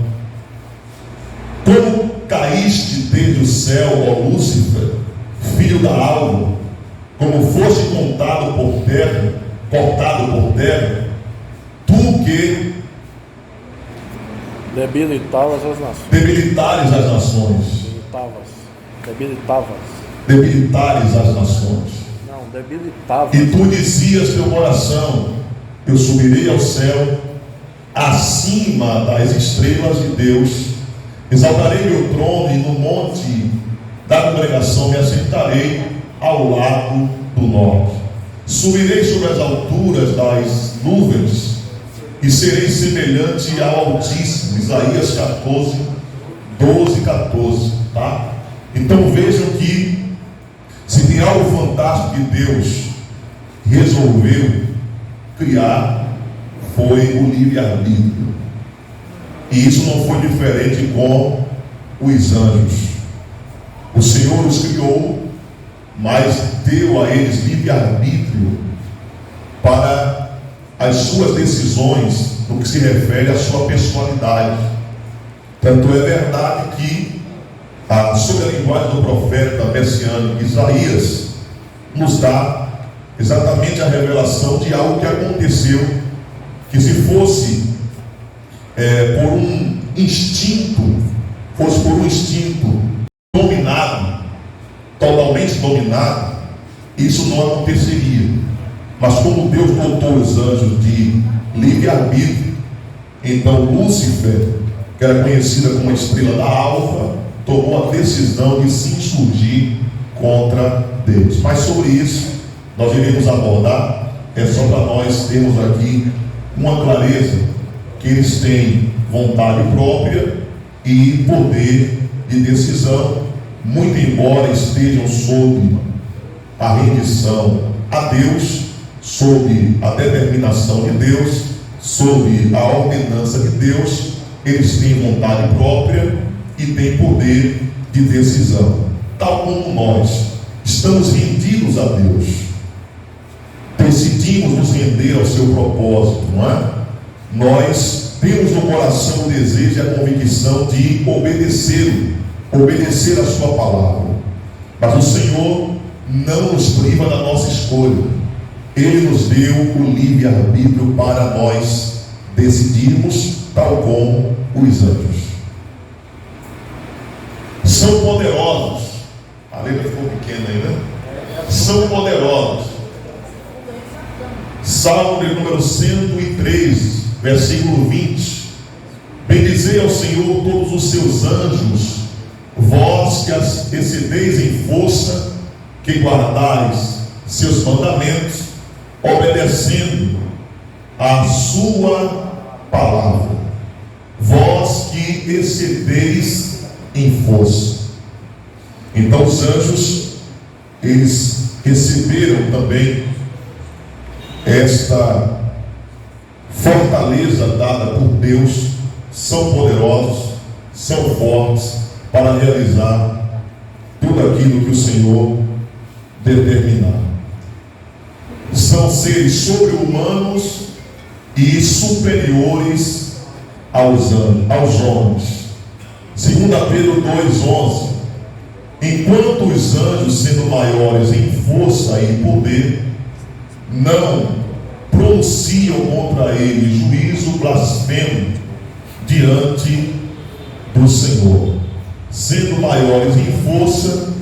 Como caíste desde o céu, ó Lúcifer, filho da alva, como foste cortado por terra, tu que debilitavas as nações. Debilitares as nações. Debilitares as nações. Não, debilitavas. E tu dizias teu coração: eu subirei ao céu, acima das estrelas de Deus, exaltarei meu trono e no monte da congregação me assentarei ao lado do norte. Subirei sobre as alturas das nuvens e serei semelhante ao Altíssimo. Isaías 14, 12 e 14, tá? Então vejam que se tem algo fantástico que Deus resolveu criar, foi o livre-arbítrio. E isso não foi diferente com os anjos. O Senhor os criou, mas deu a eles livre-arbítrio para as suas decisões no que se refere à sua personalidade. Tanto é verdade que, sob a linguagem do profeta messiânico Isaías, nos dá exatamente a revelação de algo que aconteceu, que se fosse por um instinto, dominado, totalmente dominado, isso não aconteceria. Mas como Deus dotou os anjos de livre-arbítrio, então Lúcifer, que era conhecida como a estrela da alva, tomou a decisão de se insurgir contra Deus. Mas sobre isso nós iremos abordar. É só para nós termos aqui uma clareza que eles têm vontade própria e poder de decisão, muito embora estejam sob a rendição a Deus, sob a determinação de Deus, sob a ordenança de Deus. Eles têm vontade própria e têm poder de decisão, tal como nós estamos rendidos a Deus, decidimos nos render ao seu propósito, não é? Nós temos no coração o desejo e a convicção de obedecer a sua palavra, mas o Senhor não nos priva da nossa escolha. Ele nos deu o livre-arbítrio para nós decidirmos, tal como os anjos. São poderosos. A letra ficou pequena aí, né? São poderosos. Salmo de número 103, versículo 20. Bendizei ao Senhor todos os seus anjos, vós que as excedeis em força, que guardais seus mandamentos, obedecendo a sua palavra. Vós que excedeis em força. Então os anjos, eles receberam também esta fortaleza dada por Deus, são poderosos, são fortes para realizar tudo aquilo que o Senhor determinar. São seres sobre-humanos e superiores aos homens. 2 Pedro 2,11. Enquanto os anjos, sendo maiores em força e poder, não pronunciam contra ele juízo blasfemo diante do Senhor. Sendo maiores em força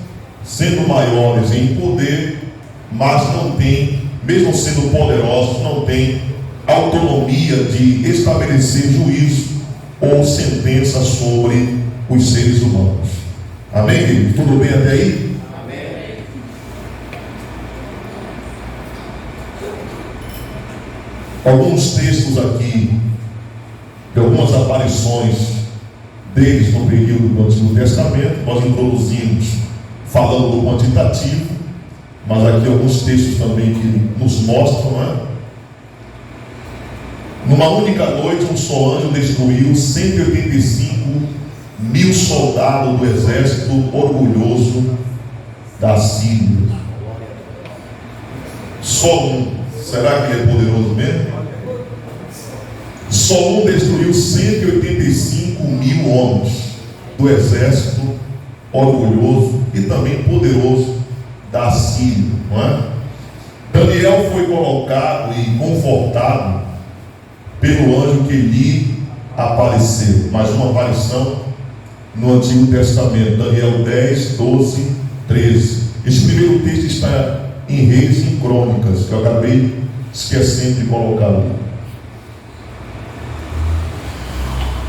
sendo maiores em poder, mas não têm, mesmo sendo poderosos, não têm autonomia de estabelecer juízo ou sentença sobre os seres humanos. Amém, querido? Tudo bem até aí? Amém. Alguns textos aqui, de algumas aparições deles no período do Antigo Testamento, nós introduzimos falando do quantitativo, mas aqui alguns textos também que nos mostram, né? Numa única noite, um só anjo destruiu 185.000 soldados do exército orgulhoso da Síria. Só um. Será que ele é poderoso mesmo? Só um destruiu 185.000 homens do exército orgulhoso e também poderoso da Síria, não é? Daniel foi colocado e confortado pelo anjo que lhe apareceu. Mais uma aparição no Antigo Testamento, Daniel 10, 12, 13. Esse primeiro texto está em Reis e em Crônicas, que eu acabei esquecendo de colocar ali.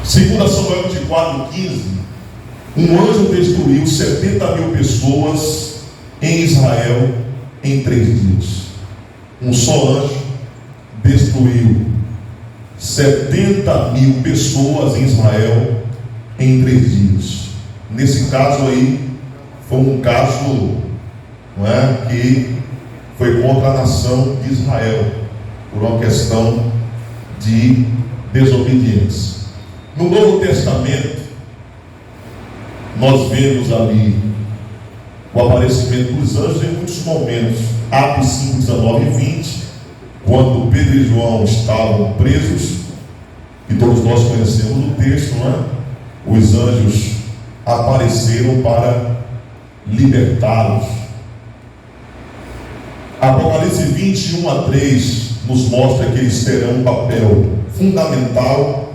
2 Samuel 24:15. Um anjo destruiu 70.000 pessoas em Israel em 3 dias. Um só anjo destruiu 70.000 pessoas em Israel em 3 dias. Nesse caso aí, foi um caso, não é, que foi contra a nação de Israel, por uma questão de desobediência. No Novo Testamento, nós vemos ali o aparecimento dos anjos em muitos momentos. Atos 5, 19 e 20, quando Pedro e João estavam presos, e todos nós conhecemos o texto, não é? Os anjos apareceram para libertá-los. Apocalipse 21:3 nos mostra que eles terão um papel fundamental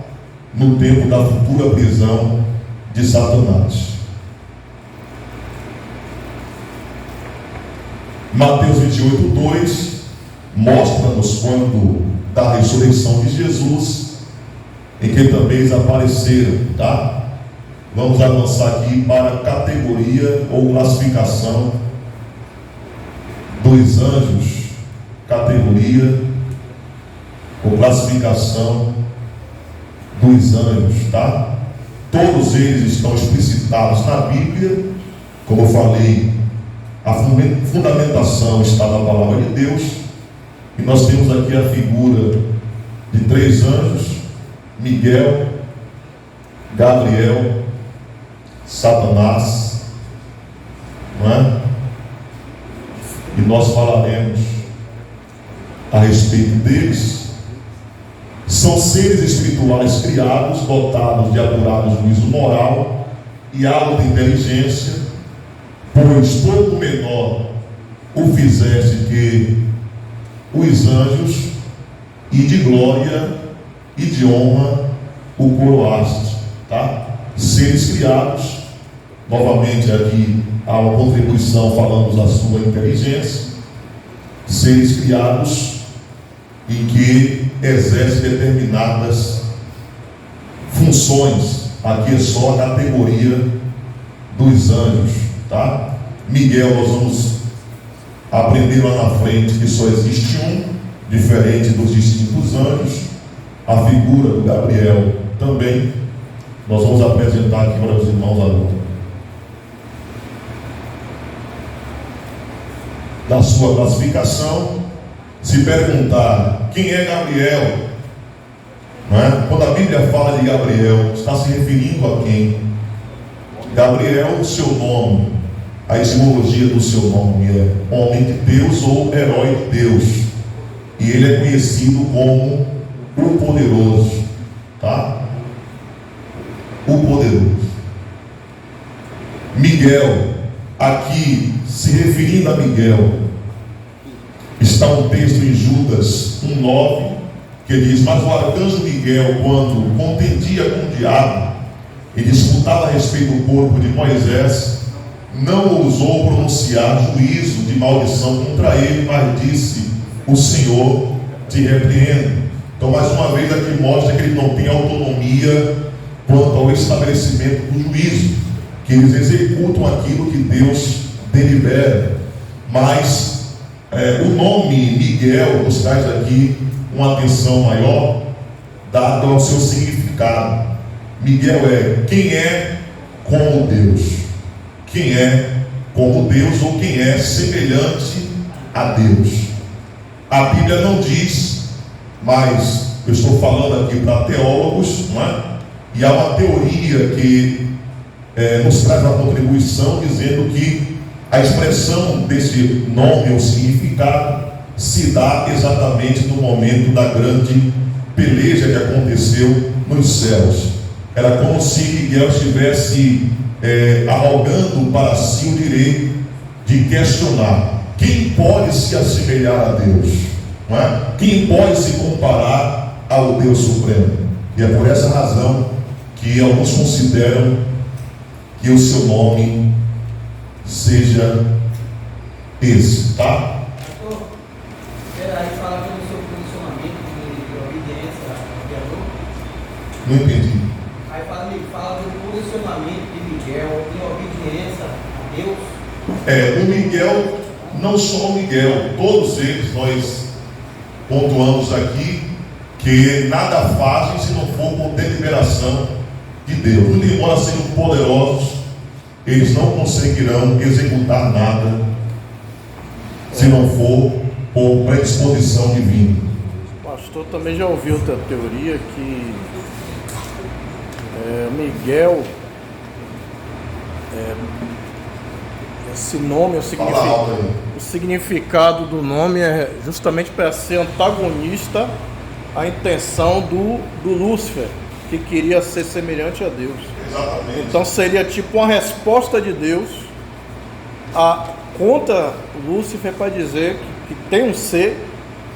no tempo da futura prisão de Satanás. Mateus 28:2 mostra-nos quando da ressurreição de Jesus, em que também eles apareceram, tá? Vamos avançar aqui para a categoria ou classificação dos anjos, categoria ou classificação dos anjos, tá? Todos eles estão explicitados na Bíblia, como eu falei, a fundamentação está na palavra de Deus, e nós temos aqui a figura de 3 anjos: Miguel, Gabriel, Satanás, não é? E nós falaremos a respeito deles. São seres espirituais criados, dotados de apurado juízo moral e alta inteligência, pois pouco menor o fizeste que os anjos, e de glória e de honra o coroaste, tá? Seres criados, novamente aqui há uma contribuição falando da sua inteligência, seres criados em que exercem determinadas funções. Aqui é só a categoria dos anjos, tá? Miguel, nós vamos aprender lá na frente que só existe um, diferente dos distintos anjos. A figura do Gabriel também nós vamos apresentar aqui para os irmãos agora. Da sua classificação, se perguntar quem é Gabriel, não é? Quando a Bíblia fala de Gabriel, está se referindo a quem? Gabriel, o seu nome, a etimologia do seu nome é homem de Deus ou herói de Deus, e ele é conhecido como o poderoso, tá? O poderoso. Miguel, aqui se referindo a Miguel, está um texto em Judas 1:9 que diz: mas o arcanjo Miguel, quando contendia com o diabo e disputava a respeito do corpo de Moisés, não ousou pronunciar juízo de maldição contra ele, mas disse: o Senhor te repreende. Então, mais uma vez aqui mostra que ele não tem autonomia quanto ao estabelecimento do juízo, que eles executam aquilo que Deus delibera. Mas o nome Miguel nos traz aqui uma atenção maior, dado ao seu significado. Miguel é quem é como Deus. Quem é como Deus, ou quem é semelhante a Deus. A Bíblia não diz, mas eu estou falando aqui para teólogos, não é? E há uma teoria que nos traz uma contribuição, dizendo que a expressão desse nome ou significado se dá exatamente no momento da grande peleja que aconteceu nos céus. Era como se Miguel estivesse arrogando para si o direito de questionar: quem pode se assemelhar a Deus? Não é? Quem pode se comparar ao Deus Supremo? E é por essa razão que alguns consideram que o seu nome seja esse, tá? Aí fala sobre o seu posicionamento de obediência a Deus. Não entendi. Aí fala do posicionamento de Miguel em obediência a Deus. O Miguel, não só o Miguel, todos eles nós pontuamos aqui que nada fazem se não for por deliberação de Deus. Muito embora sejam poderosos, eles não conseguirão executar nada se não for por predisposição divina. O pastor também já ouviu outra teoria que Miguel, esse nome, o significado do nome é justamente para ser antagonista à intenção do Lúcifer, que queria ser semelhante a Deus. Exatamente. Então seria tipo uma resposta de Deus contra Lúcifer, para dizer que tem um ser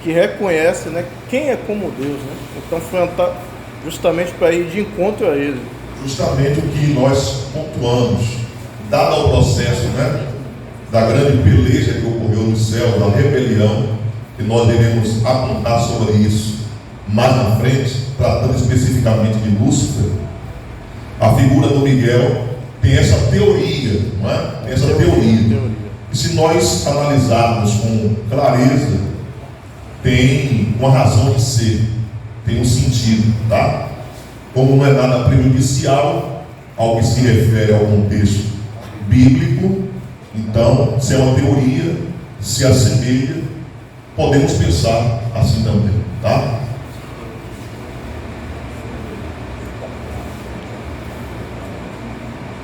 que reconhece, né, quem é como Deus, né? Então foi justamente para ir de encontro a ele. Justamente o que nós pontuamos, dado ao processo, né, da grande peleja que ocorreu no céu, da rebelião, e nós devemos apontar sobre isso mais na frente, tratando especificamente de Lúcifer. A figura do Miguel tem essa teoria, não é? Tem essa teoria. E se nós analisarmos com clareza, tem uma razão de ser, tem um sentido, tá? Como não é nada prejudicial ao que se refere ao contexto bíblico, então, se é uma teoria, se assemelha, podemos pensar assim também, tá?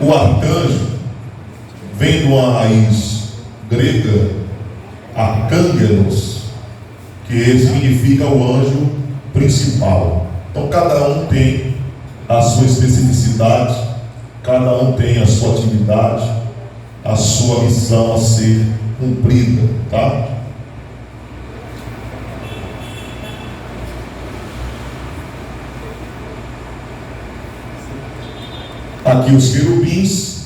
O arcanjo vem de uma raiz grega, arcângelos, que significa o anjo principal. Então cada um tem a sua especificidade, cada um tem a sua atividade, a sua missão a ser cumprida, tá? Aqui os querubins,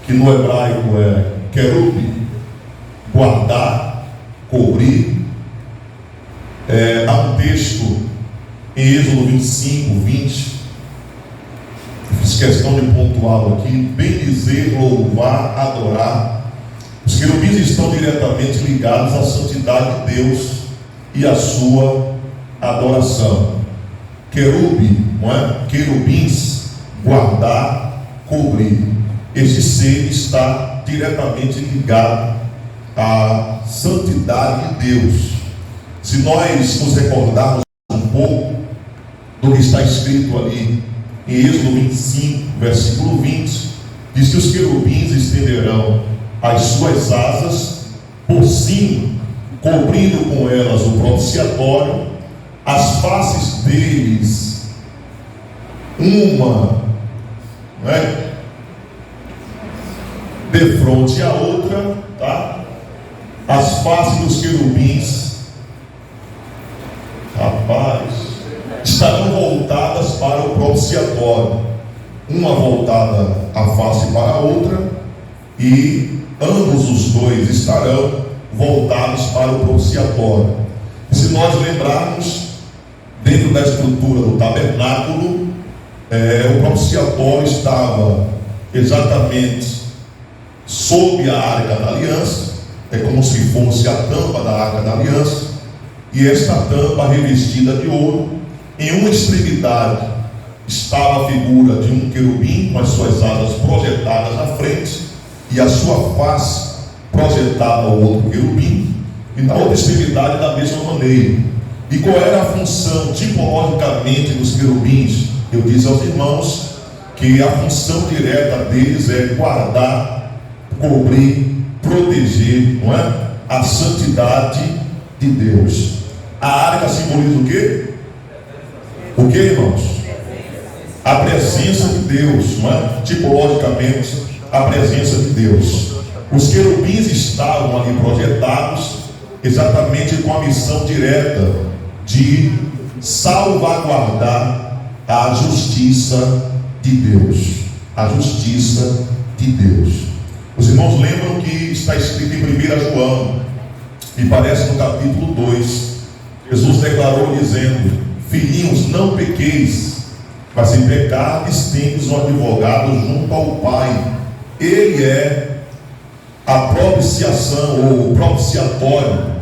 que no hebraico é querub, guardar, cobrir. Há um texto em Êxodo 25, 20, fiz questão de pontuá-lo aqui: bendizer, louvar, adorar. Os querubins estão diretamente ligados à santidade de Deus e à sua adoração. Querube, não é? Querubins, guardar, cobrir. Este ser está diretamente ligado à santidade de Deus. Se nós nos recordarmos um pouco do que está escrito ali em Êxodo 25, versículo 20, diz que os querubins estenderão as suas asas por cima, cobrindo com elas o propiciatório, as faces deles, uma, não é, de frente à outra, tá? As faces dos querubins, rapaz, estarão voltadas para o propiciatório, uma voltada a face para a outra, e ambos os dois estarão voltados para o propiciatório. E se nós lembrarmos, dentro da estrutura do tabernáculo, o propiciatório estava exatamente sob a arca da aliança, é como se fosse a tampa da arca da aliança, e esta tampa revestida de ouro, em uma extremidade estava a figura de um querubim com as suas asas projetadas na frente e a sua face projetada ao outro querubim, e na outra extremidade da mesma maneira. E qual era a função tipologicamente dos querubins? Eu disse aos irmãos que a função direta deles é guardar, cobrir, proteger, não é? A santidade de Deus. A arca simboliza o quê? O que, irmãos? A presença de Deus, não é? Tipologicamente, a presença de Deus. Os querubins estavam ali projetados exatamente com a missão direta de salvaguardar a justiça de Deus. A justiça de Deus. Os irmãos lembram que está escrito em 1 João, e parece no capítulo 2, Jesus declarou dizendo: filhinhos, não pequeis, mas se pecardes, tendes um advogado junto ao Pai. Ele é a propiciação ou o propiciatório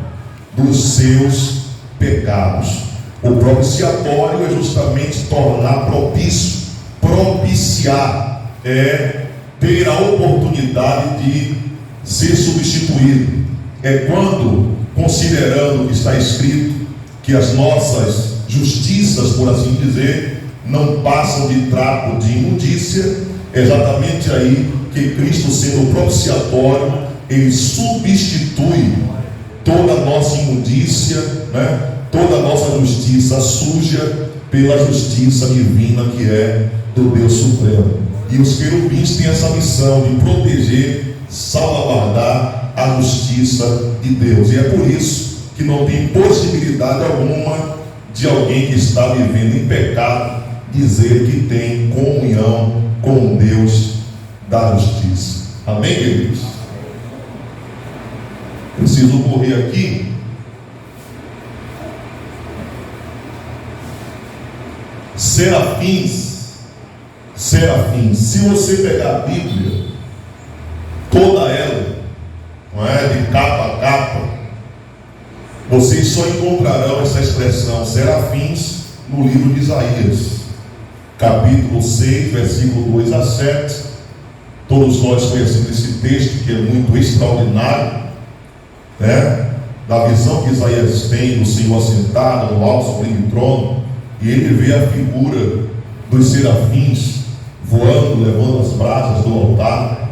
dos seus pecados. O propiciatório é justamente tornar propício. Propiciar é ter a oportunidade de ser substituído. É quando, considerando que está escrito que as nossas justiças, por assim dizer, não passam de trapo de imundícia, é exatamente aí que Cristo, sendo o propiciatório, ele substitui toda a nossa imundícia, né? Toda a nossa justiça suja pela justiça divina que é do Deus Supremo. E os querubins têm essa missão de proteger, salvaguardar a justiça de Deus. E é por isso que não tem possibilidade alguma de alguém que está vivendo em pecado dizer que tem comunhão com Deus da justiça. Amém, queridos? Preciso correr aqui. Serafins. Se você pegar a Bíblia, toda ela, não é, de capa a capa, vocês só encontrarão essa expressão serafins no livro de Isaías, capítulo 6, versículo 2 a 7. Todos nós conhecemos esse texto, que é muito extraordinário, né? Da visão que Isaías tem do Senhor assentado no alto sublime trono, e ele vê a figura dos serafins voando, levando as brasas do altar.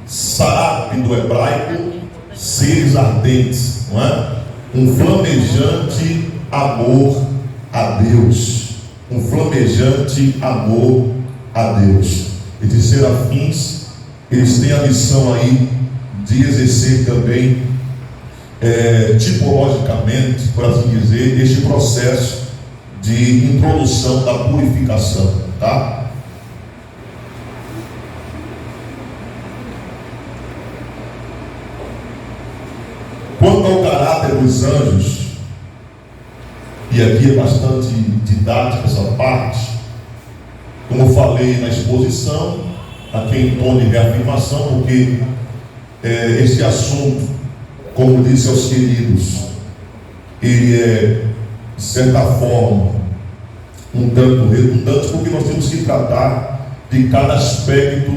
Saraf do hebraico, seres ardentes, não é? Um flamejante amor a Deus. Um flamejante amor a Deus. Esses serafins, eles têm a missão aí de exercer também, tipologicamente, por assim dizer, este processo de introdução da purificação, tá? Quanto ao caráter dos anjos, e aqui é bastante didática essa parte, como eu falei na exposição, aqui em tom de reafirmação, porque esse assunto, como disse aos queridos, ele é, de certa forma, um tanto redundante, porque nós temos que tratar de cada aspecto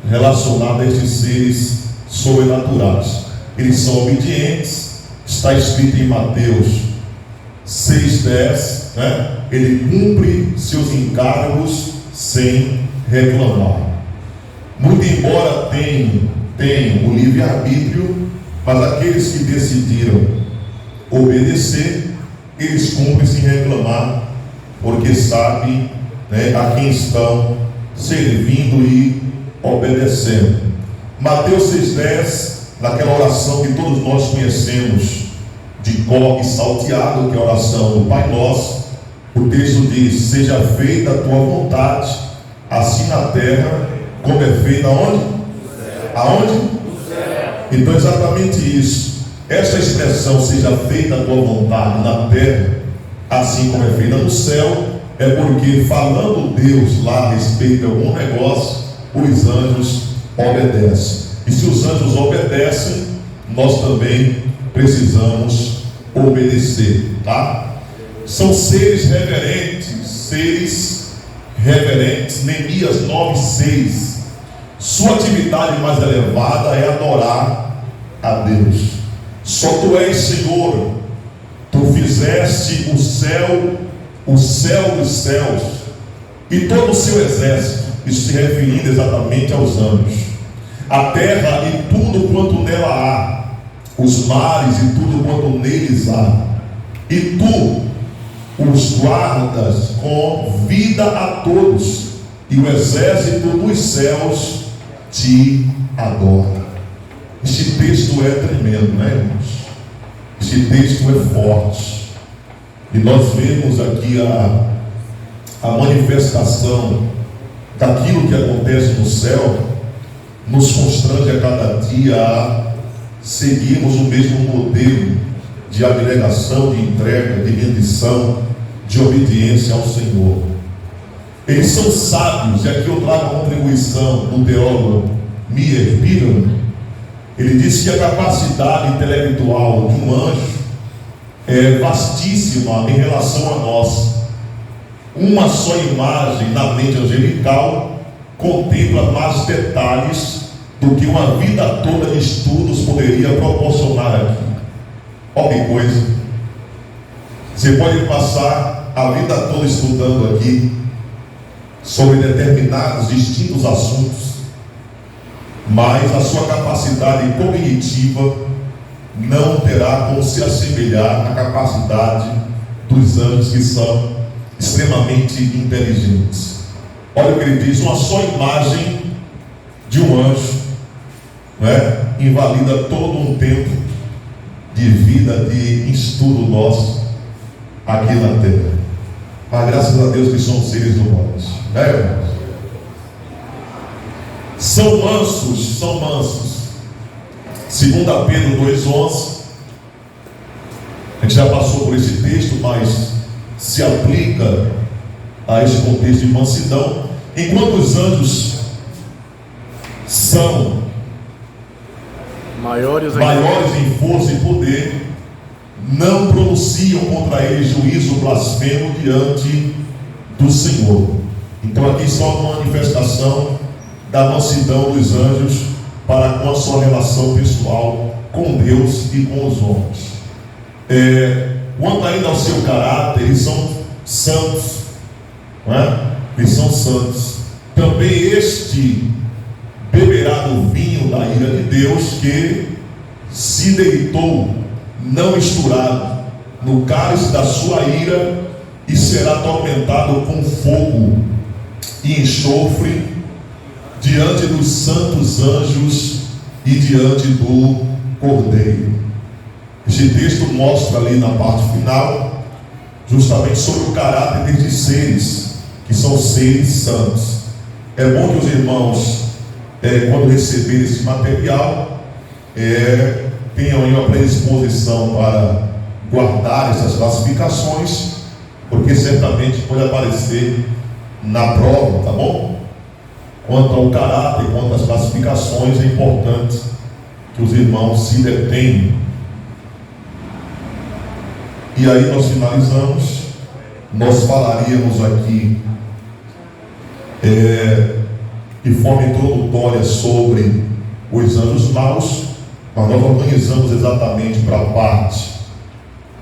relacionado a esses seres sobrenaturais. Eles são obedientes, está escrito em Mateus 6,10, né? Ele cumpre seus encargos sem reclamar. Muito embora tenham o livre-arbítrio, mas aqueles que decidiram obedecer, eles cumprem sem reclamar, porque sabem, né, a quem estão servindo e obedecendo. Mateus 6,10, naquela oração que todos nós conhecemos de cor e salteado, que é a oração do Pai Nosso, o texto diz: seja feita a tua vontade, assim na terra como é feita onde? Aonde? No céu. Então, exatamente isso. Esta expressão, seja feita a tua vontade na terra, assim como é feita no céu, é porque, falando Deus lá a respeito de algum negócio, os anjos obedecem. E se os anjos obedecem, nós também precisamos obedecer, tá? São seres reverentes, Neemias 9:6. Sua atividade mais elevada é adorar a Deus. Só tu és Senhor, tu fizeste o céu dos céus e todo o seu exército, isso se referindo exatamente aos anjos, a terra e tudo quanto nela há, os mares e tudo quanto neles há, e tu os guardas com vida a todos, e o exército dos céus te adora. Este texto é tremendo, né, irmãos? Este texto é forte, e nós vemos aqui a manifestação daquilo que acontece no céu. Nos constrange a cada dia a seguirmos o mesmo modelo de abnegação, de entrega, de rendição, de obediência ao Senhor. Eles são sábios, e aqui eu trago a contribuição do teólogo Meir Biran. Ele disse que a capacidade intelectual de um anjo é vastíssima em relação a nós. Uma só imagem na mente angelical contempla mais detalhes do que uma vida toda de estudos poderia proporcionar aqui. Olha que coisa. Você pode passar a vida toda estudando aqui sobre determinados distintos assuntos, mas a sua capacidade cognitiva não terá como se assemelhar à capacidade dos anjos, que são extremamente inteligentes. Olha o que ele diz: uma só imagem de um anjo, né, invalida todo um tempo de vida, de estudo nosso aqui na terra. Mas graças a Deus que somos seres humanos, né, irmãos? São mansos. 2 Pedro 2,11. A gente já passou por esse texto, mas se aplica a esse contexto de mansidão. Enquanto os anjos são maiores em força e poder, não pronunciam contra eles juízo blasfemo diante do Senhor. Então aqui só uma manifestação da mansidão dos anjos para com a sua relação pessoal com Deus e com os homens. Quanto ainda ao seu caráter, eles são santos, não é? Eles são santos. Também este beberá do vinho da ira de Deus, que se deitou não misturado no cálice da sua ira, e será atormentado com fogo e enxofre diante dos santos anjos e diante do Cordeiro. Este texto mostra ali na parte final justamente sobre o caráter destes seres, que são seres santos. É bom que os irmãos, quando receberem esse material, tenham aí uma predisposição para guardar essas classificações, porque certamente pode aparecer na prova, tá bom? Quanto ao caráter, quanto às classificações, é importante que os irmãos se detenham. E aí nós finalizamos. Nós falaríamos aqui de forma introdutória sobre os anjos maus, mas nós organizamos exatamente para a parte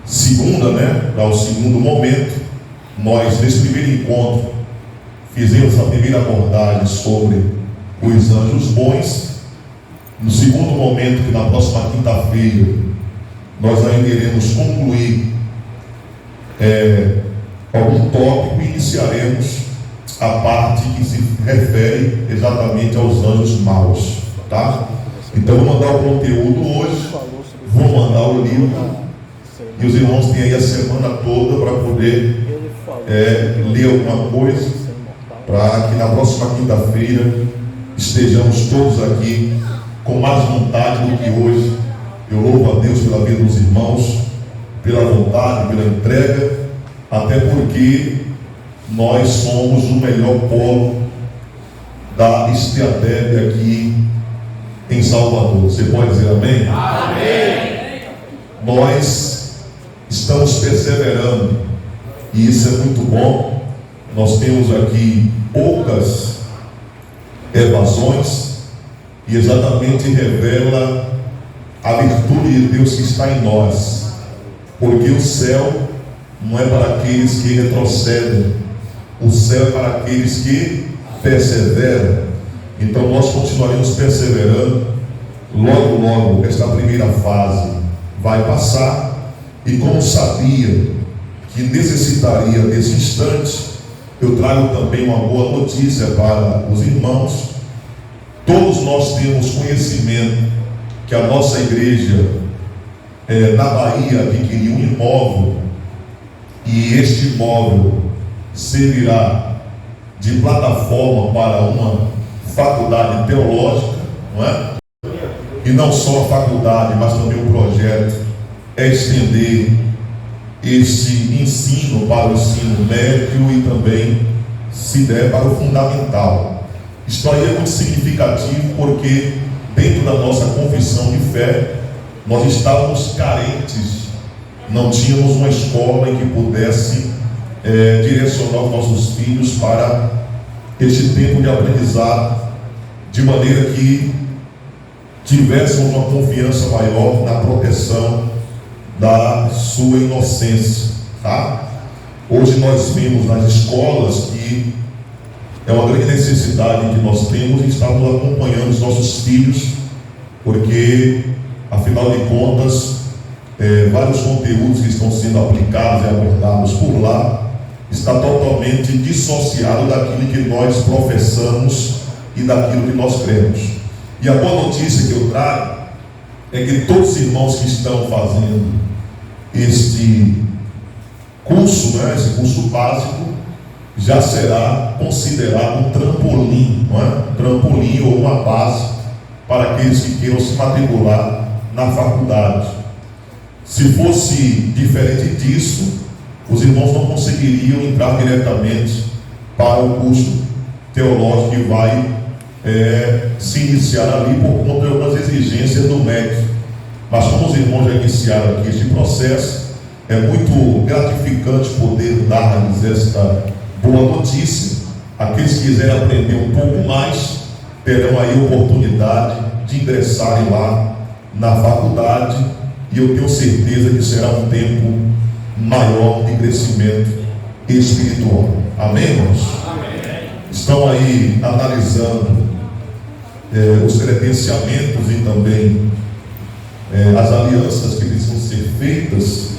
segunda, né? Para o segundo momento. Nós, nesse primeiro encontro, fizemos a primeira abordagem sobre os anjos bons. No segundo momento, que na próxima quinta-feira, nós ainda iremos concluir algum tópico, e iniciaremos a parte que se refere exatamente aos anjos maus, tá? Então vou mandar o conteúdo hoje, vou mandar o livro, e os irmãos têm aí a semana toda para poder ler alguma coisa, para que na próxima quinta-feira estejamos todos aqui com mais vontade do que hoje. Eu louvo a Deus pela vida dos irmãos, pela vontade, pela entrega, até porque nós somos o melhor polo da Esteateb aqui em Salvador. Você pode dizer amém? Amém. Nós estamos perseverando e isso é muito bom. Nós temos aqui poucas evasões e exatamente revela a virtude de Deus que está em nós, porque o céu não é para aqueles que retrocedem, o céu é para aqueles que perseveram. Então nós continuaremos perseverando. Logo esta primeira fase vai passar, e como sabia que necessitaria desse instante, eu trago também uma boa notícia para os irmãos. Todos nós temos conhecimento que a nossa igreja na Bahia adquiriu um imóvel, e este imóvel servirá de plataforma para uma faculdade teológica, não é? E não só a faculdade, mas também o projeto é estender esse ensino para o ensino médio e também, se der, para o fundamental. Isso aí é muito significativo, porque dentro da nossa confissão de fé, nós estávamos carentes, não tínhamos uma escola em que pudesse direcionar os nossos filhos para este tempo de aprendizado, de maneira que tivéssemos uma confiança maior na proteção da sua inocência, tá? Hoje nós vemos nas escolas que é uma grande necessidade que nós temos e estamos acompanhando os nossos filhos, porque afinal de contas vários conteúdos que estão sendo aplicados e abordados por lá está totalmente dissociado daquilo que nós professamos e daquilo que nós cremos. E a boa notícia que eu trago é que todos os irmãos que estão fazendo este curso, esse curso básico, já será considerado um trampolim, não é? Um trampolim ou uma base para aqueles que queiram se matricular na faculdade. Se fosse diferente disso, os irmãos não conseguiriam entrar diretamente para o curso teológico que vai se iniciar ali por conta de algumas exigências do MEC. Mas como os irmãos já iniciaram aqui este processo, é muito gratificante poder dar-lhes esta boa notícia. Aqueles que quiserem aprender um pouco mais terão aí a oportunidade de ingressarem lá na faculdade, e eu tenho certeza que será um tempo maior de crescimento espiritual. Amém, irmãos? Amém. Estão aí analisando os credenciamentos e também as alianças que precisam ser feitas,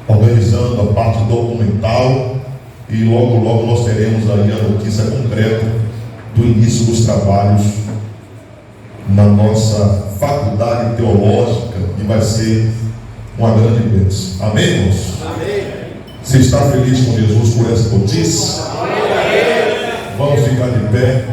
organizando a parte documental, e logo nós teremos aí a notícia concreta do início dos trabalhos na nossa faculdade teológica, que vai ser uma grande bênção. Amém, irmãos? Amém. Você está feliz com Jesus por essa notícia? Amém. Vamos ficar de pé.